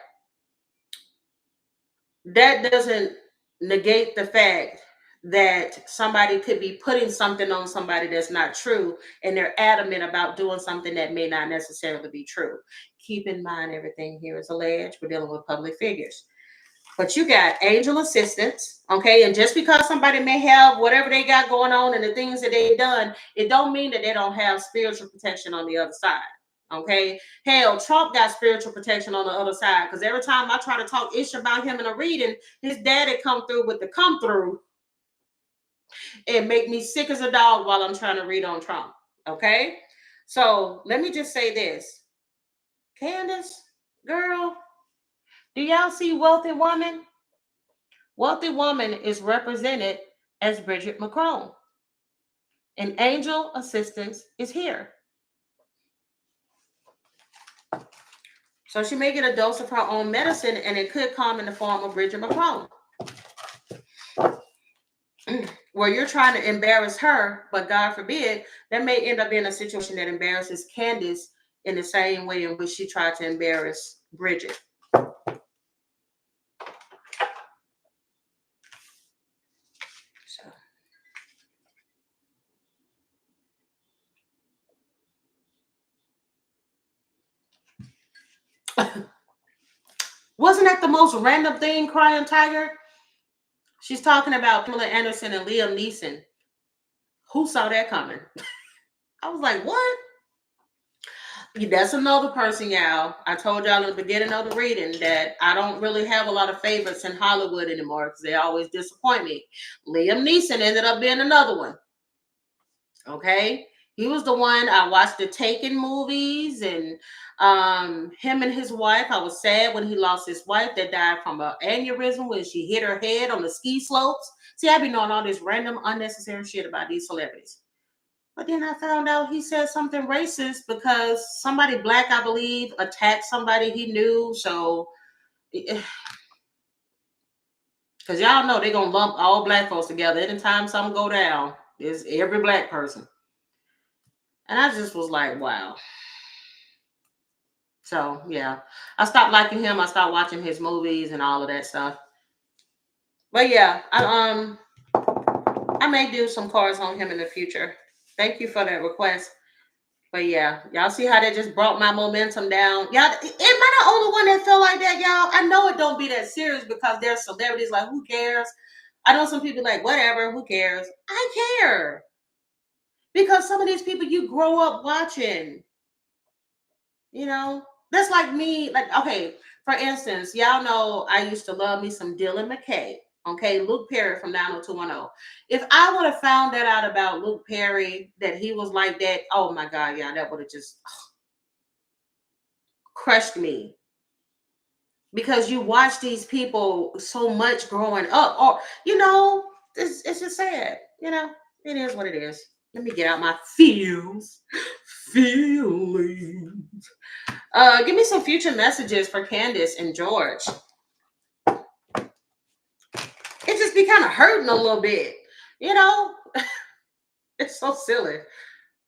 that doesn't negate the fact that somebody could be putting something on somebody that's not true, and they're adamant about doing something that may not necessarily be true. Keep in mind, everything here is alleged. We're dealing with public figures. But you got angel assistants, okay? And just because somebody may have whatever they got going on and the things that they've done, it don't mean that they don't have spiritual protection on the other side, okay? Hell, Trump got spiritual protection on the other side, because every time I try to talk ish about him in a reading, his daddy come through with the come through and make me sick as a dog while I'm trying to read on Trump, okay? So let me just say this. Candace, girl, do y'all see Wealthy Woman? Wealthy Woman is represented as Bridget Macron. And angel assistance is here. So she may get a dose of her own medicine, and it could come in the form of Bridget Macron. Where you're trying to embarrass her, but God forbid, that may end up being a situation that embarrasses Candace in the same way in which she tried to embarrass Bridget. Wasn't that the most random thing, Crying Tiger? She's talking about Pamela Anderson and Liam Neeson. Who saw that coming? I was like, what? That's another person, y'all. I told y'all in the beginning of the reading that I don't really have a lot of favorites in Hollywood anymore because they always disappoint me. Liam Neeson ended up being another one. Okay? He was the one. I watched the Taken movies, and him and his wife. I was sad when he lost his wife that died from an aneurysm when she hit her head on the ski slopes. See, I be knowing all this random, unnecessary shit about these celebrities. But then I found out he said something racist because somebody black, I believe, attacked somebody he knew. So, because y'all know they're going to lump all black folks together. Anytime something go down, it's every black person. And I just was like, wow. So, yeah. I stopped liking him. I stopped watching his movies and all of that stuff. But, yeah, I may do some cards on him in the future. Thank you for that request. But yeah, y'all see how that just brought my momentum down? Y'all, am I the only one that feel like that, y'all? I know it don't be that serious because there's celebrities like, who cares? I know some people like, whatever, who cares? I care. Because some of these people you grow up watching. You know? That's like me, like, okay, for instance, y'all know I used to love me some Dylan McKay. Okay, Luke Perry from 90210. If I would have found that out about Luke Perry, that he was like that, oh my God, yeah, that would have just crushed me. Because you watch these people so much growing up, or, you know, it's just sad. You know, it is what it is. Let me get out my feelings. Give me some future messages for Candace and George. It just be kind of hurting a little bit, you know. It's so silly.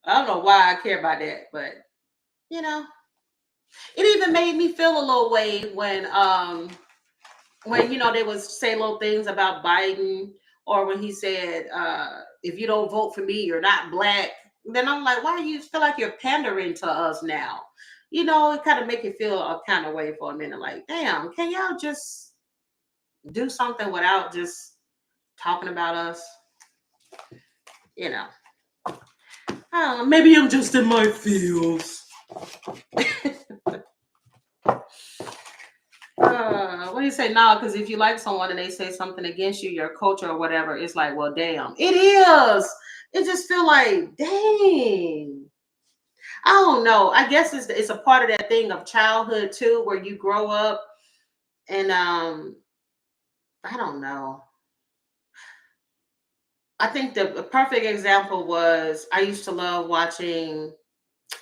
I don't know why I care about that, but you know, it even made me feel a little way when you know they would say little things about Biden, or when he said, if you don't vote for me, you're not black. Then I'm like, why do you feel like you're pandering to us now? You know, it kind of make you feel a kind of way for a minute. Like, damn, can y'all just do something without just talking about us? You know, I don't know. Maybe I'm just in my feels. What do you say now? Because if you like someone and they say something against you, your culture or whatever, it's like, well, damn, it is. It just feel like, dang. I don't know. I guess it's a part of that thing of childhood too, where you grow up and I don't know. I think the perfect example was I used to love watching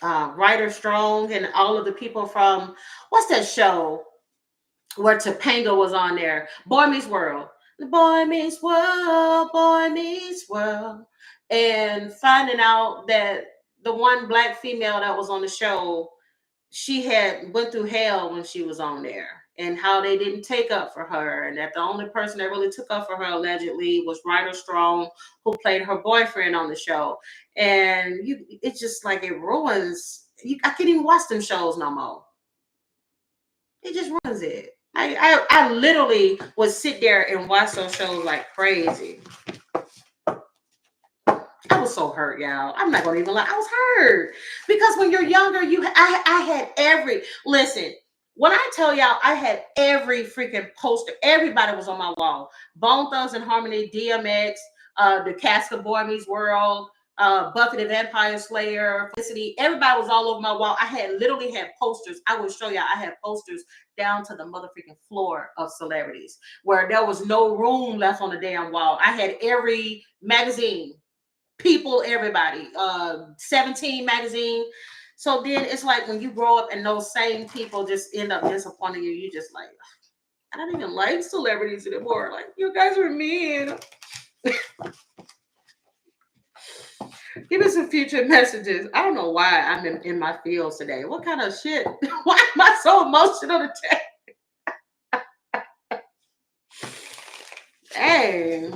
Ryder Strong and all of the people from what's that show where Topanga was on there? Boy Meets World. The Boy Meets World, Boy Meets World. And finding out that the one black female that was on the show, she had went through hell when she was on there, and how they didn't take up for her, and that the only person that really took up for her allegedly was Ryder Strong, who played her boyfriend on the show. And it's just like it ruins. I can't even watch them shows no more. It just ruins it. I literally would sit there and watch those shows like crazy. I was so hurt, y'all. I'm not gonna even lie. I was hurt because when you're younger, I had every listen. When I tell y'all, I had every freaking poster. Everybody was on my wall. Bone Thugs and Harmony, DMX, the Casca Boy Meets World, Buffy the Vampire Slayer, Felicity. Everybody was all over my wall. I had literally had posters. I would show y'all. I had posters down to the motherfucking floor of celebrities, where there was no room left on the damn wall. I had every magazine. People, everybody, 17 magazine. So then it's like when you grow up and those same people just end up disappointing you, you just like, I don't even like celebrities anymore. Like, you guys are mean. Give me some future messages. I don't know why I'm in my feels today. What kind of shit? Why am I so emotional today? Hey.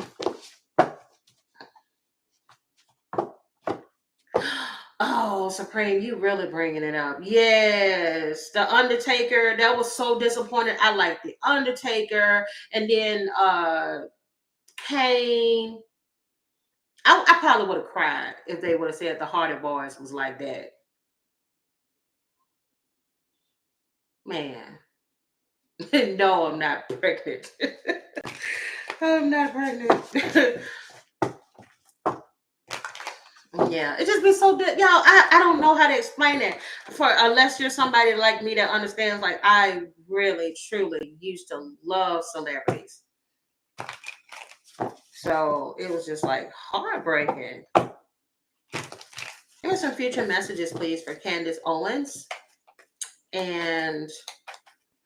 Oh, Supreme, you really bringing it up. Yes, The Undertaker. That was so disappointing. I like The Undertaker. And then Kane. I probably would have cried if they would have said the Hardy Boys was like that. Man. No, I'm not pregnant. I'm not pregnant. Yeah, it just be so good, y'all. I don't know how to explain it for unless you're somebody like me that understands. Like, I really truly used to love celebrities, so it was just like heartbreaking. Give me some future messages, please, for Candace Owens and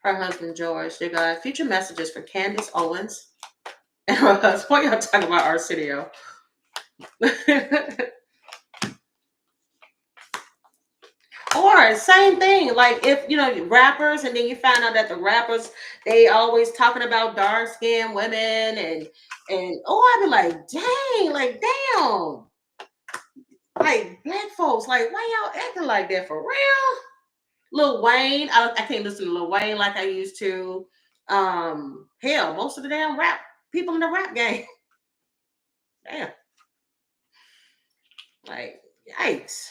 her husband George. They got future messages for Candace Owens and her husband. What y'all talking about, Arsenio? Or same thing, like if you know rappers, and then you find out that the rappers they always talking about dark skinned women and oh, I'd be like, dang, like damn, like black folks, like why y'all acting like that for real? Lil Wayne, I can't listen to Lil Wayne like I used to. Hell, most of the damn rap people in the rap game, damn, like yikes.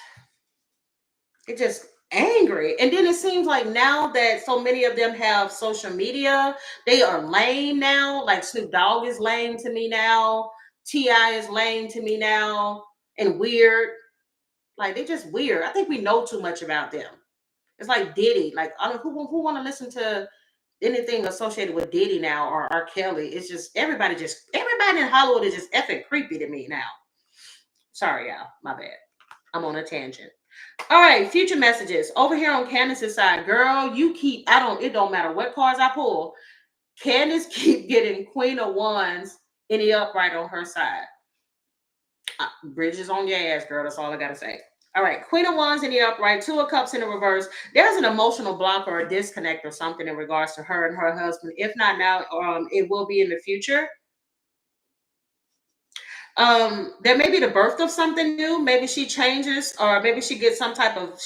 It just angry. And then it seems like now that so many of them have social media, they are lame now. Like Snoop Dogg is lame to me now. T.I. is lame to me now. And weird. Like they just weird. I think we know too much about them. It's like Diddy. Like I don't who want to listen to anything associated with Diddy now or R. Kelly. It's just everybody in Hollywood is just effing creepy to me now. Sorry, y'all. My bad. I'm on a tangent. All right, future messages over here on Candace's side. Girl, it don't matter what cards I pull. Candace keep getting Queen of Wands in the upright on her side. Bridges on your ass, girl. That's all I got to say. All right, Queen of Wands in the upright, Two of Cups in the reverse. There's an emotional block or a disconnect or something in regards to her and her husband. If not now, it will be in the future. There may be the birth of something new. Maybe she changes, or maybe she gets some type of,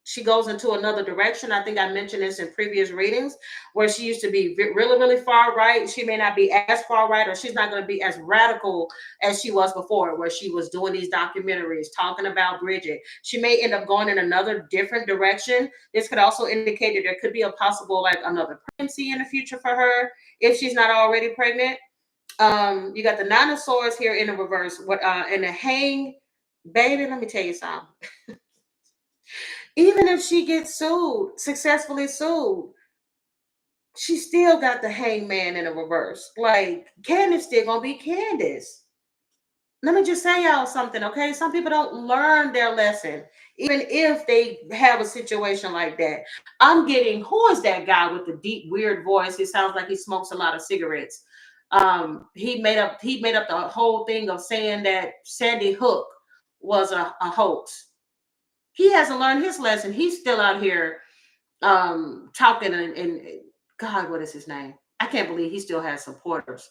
she goes into another direction. I think I mentioned this in previous readings, where she used to be really, really far right. She may not be as far right, or she's not going to be as radical as she was before, where she was doing these documentaries talking about Bridget. She may end up going in another different direction. This could also indicate that there could be a possible, like, another pregnancy in the future for her if she's not already pregnant. You got the Nine of Swords here in the reverse. What and the Hang, baby, let me tell you something. Even if she gets sued, successfully sued, she still got the Hangman in the reverse. Like, Candace still gonna be Candace. Let me just say y'all something, okay? Some people don't learn their lesson, even if they have a situation like that. I'm getting, who is that guy with the deep, weird voice? It sounds like he smokes a lot of cigarettes. He made up the whole thing of saying that Sandy Hook was a hoax. He hasn't learned his lesson. He's still out here talking and God, what is his name? I can't believe he still has supporters.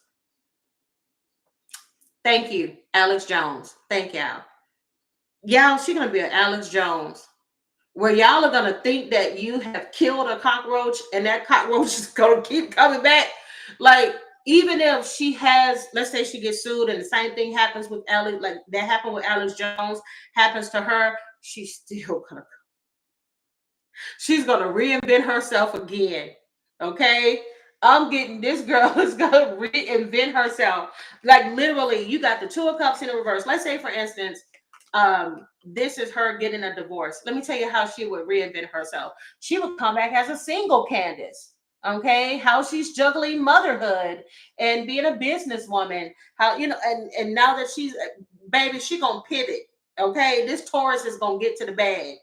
Thank you, Alex Jones. Thank y'all. Y'all, she's gonna be an Alex Jones, where y'all are gonna think that you have killed a cockroach and that cockroach is gonna keep coming back. Like, even if she has, let's say she gets sued and the same thing happens with Alex, like that happened with Alex Jones, happens to her, she's gonna reinvent herself again. Okay. I'm getting, this girl is gonna reinvent herself. Like, literally, you got the Two of Cups in the reverse. Let's say, for instance, this is her getting a divorce. Let me tell you how she would reinvent herself. She would come back as a single Candace. Okay, how she's juggling motherhood and being a businesswoman. How, and now that she's, baby, she gonna pivot. Okay, this Taurus is gonna get to the bag.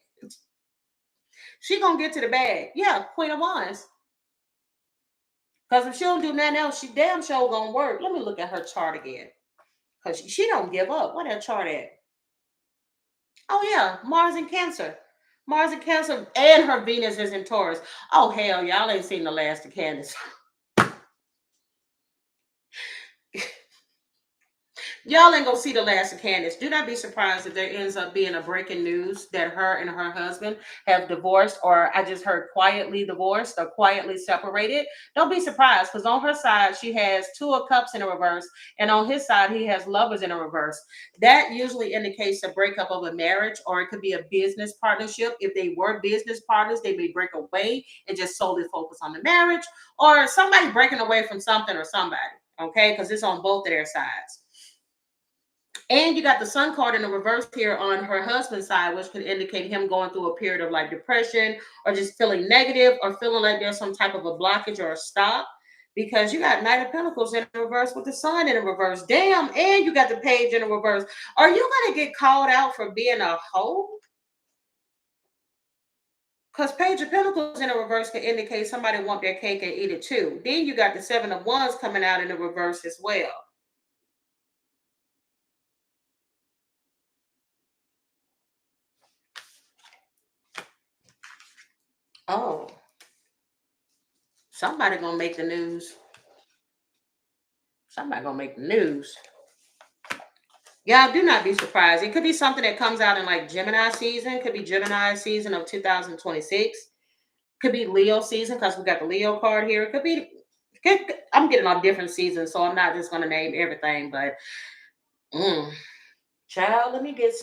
She gonna get to the bag. Yeah, Queen of Wands. Because if she don't do nothing else, she damn sure gonna work. Let me look at her chart again. Because she don't give up. What that chart at? Oh yeah, Mars in Cancer. Mars in Cancer, and her Venus is in Taurus. Oh hell, y'all ain't seen the last of Candace. Y'all ain't gonna see the last of Candace. Do not be surprised if there ends up being a breaking news that her and her husband have divorced, or I just heard quietly divorced or quietly separated. Don't be surprised, because on her side, she has Two of Cups in a reverse, and on his side, he has Lovers in a reverse. That usually indicates a breakup of a marriage, or it could be a business partnership. If they were business partners, they may break away and just solely focus on the marriage, or somebody breaking away from something or somebody, okay? Because it's on both of their sides. And you got the Sun card in the reverse here on her husband's side, which could indicate him going through a period of like depression, or just feeling negative, or feeling like there's some type of a blockage or a stop. Because you got Knight of Pentacles in the reverse with the Sun in the reverse. Damn. And you got the Page in the reverse. Are you going to get called out for being a hoe? Because Page of Pentacles in the reverse can indicate somebody want their cake and eat it too. Then you got the Seven of Wands coming out in the reverse as well. Oh, somebody gonna make the news. Somebody gonna make the news. Y'all, do not be surprised. It could be something that comes out in like Gemini season. Could be Gemini season of 2026. Could be Leo season, because we got the Leo card here. It could be. I'm getting on different seasons, so I'm not just gonna name everything. But, child, let me get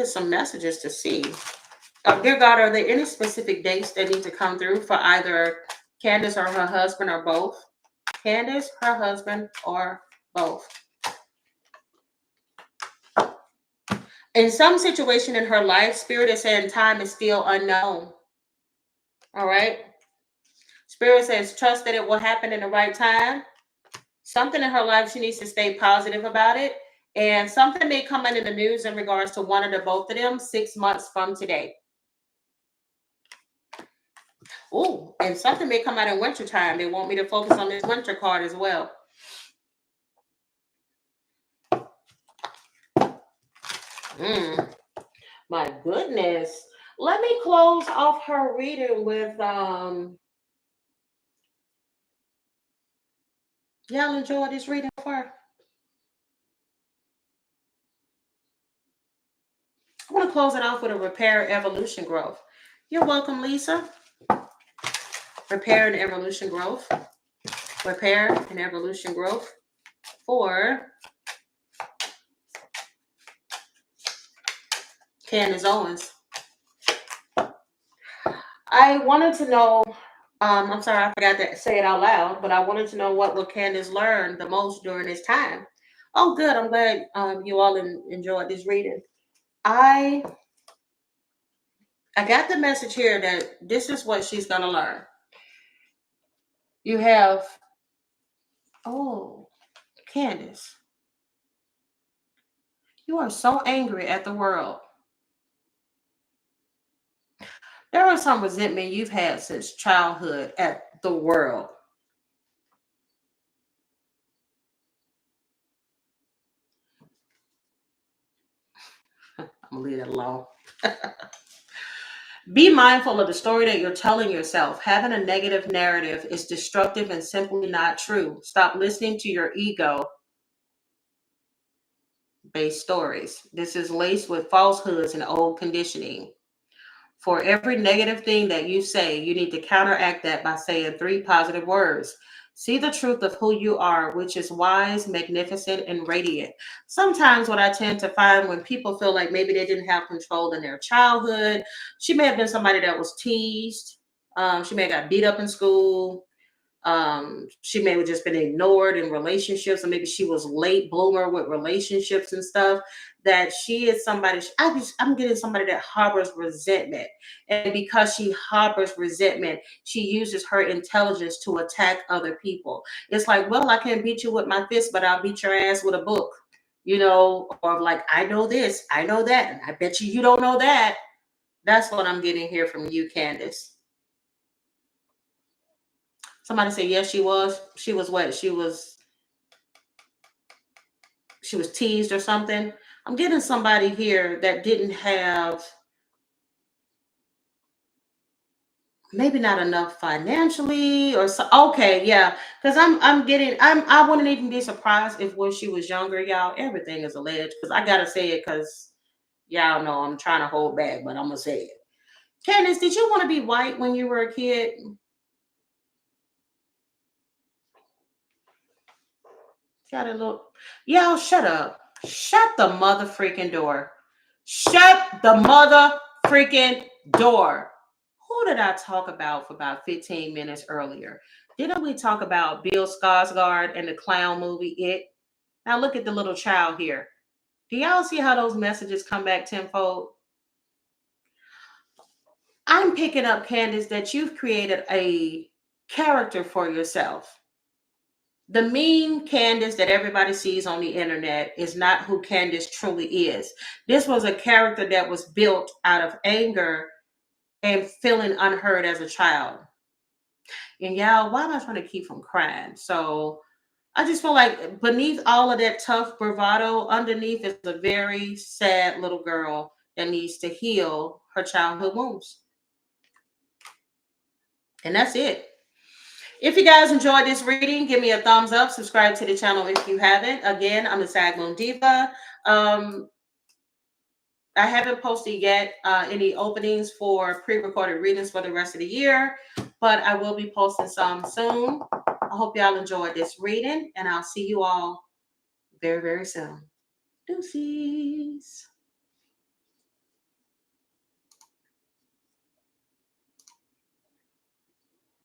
some messages to see. Dear God, are there any specific dates that need to come through for either Candace or her husband, or both? Candace, her husband, or both? In some situation in her life, Spirit is saying time is still unknown. All right. Spirit says trust that it will happen in the right time. Something in her life, she needs to stay positive about it. And something may come into the news in regards to one or the both of them 6 months from today. Oh, and something may come out in winter time. They want me to focus on this winter card as well. My goodness. Let me close off her reading with y'all enjoy this reading for her. want to close it off with a repair, evolution, growth. You're welcome, Lisa. Repair and evolution, growth. Repair and evolution, growth for Candace Owens. I wanted to know, I'm sorry, I forgot to say it out loud, but I wanted to know what will Candace learn the most during this time. Oh, good. I'm glad you all enjoyed this reading. I got the message here that this is what she's going to learn. You have, oh, Candace, you are so angry at the world. There was some resentment you've had since childhood at the world. I'm going to leave that alone. Be mindful of the story that you're telling yourself. Having a negative narrative is destructive and simply not true. Stop listening to your ego-based stories. This is laced with falsehoods and old conditioning. For every negative thing that you say, you need to counteract that by saying 3 positive words. See the truth of who you are, which is wise, magnificent, and radiant. Sometimes what I tend to find when people feel like maybe they didn't have control in their childhood, she may have been somebody that was teased. She may have got beat up in school. She may have just been ignored in relationships, or maybe she was late bloomer with relationships and stuff. That she is somebody, I'm getting somebody that harbors resentment. And because she harbors resentment, she uses her intelligence to attack other people. It's like, well, I can't beat you with my fist, but I'll beat your ass with a book, or like, I know this, I know that, and I bet you don't know that. That's what I'm getting here from you, Candace. Somebody said, yes, she was. She was what? She was teased or something. I'm getting somebody here that didn't have, maybe not enough financially or so. Okay, yeah. Because I wouldn't even be surprised if when she was younger, y'all, everything is alleged. Because I gotta say it because y'all know I'm trying to hold back, but I'm gonna say it. Candace, did you want to be white when you were a kid? Got a little. Y'all, shut up. Shut the mother freaking door. Shut the mother freaking door. Who did I talk about for about 15 minutes earlier? Didn't we talk about Bill Skarsgård and the clown movie It? Now look at the little child here. Do y'all see how those messages come back tenfold? I'm picking up, Candace, that you've created a character for yourself. The mean Candace that everybody sees on the internet is not who Candace truly is. This was a character that was built out of anger and feeling unheard as a child. And y'all, why am I trying to keep from crying? So I just feel like beneath all of that tough bravado, underneath is a very sad little girl that needs to heal her childhood wounds. And that's it. If you guys enjoyed this reading, give me a thumbs up. Subscribe to the channel if you haven't. Again, I'm the Sag Moon Diva. I haven't posted yet any openings for pre-recorded readings for the rest of the year, but I will be posting some soon. I hope y'all enjoyed this reading, and I'll see you all very, very soon. Deuces.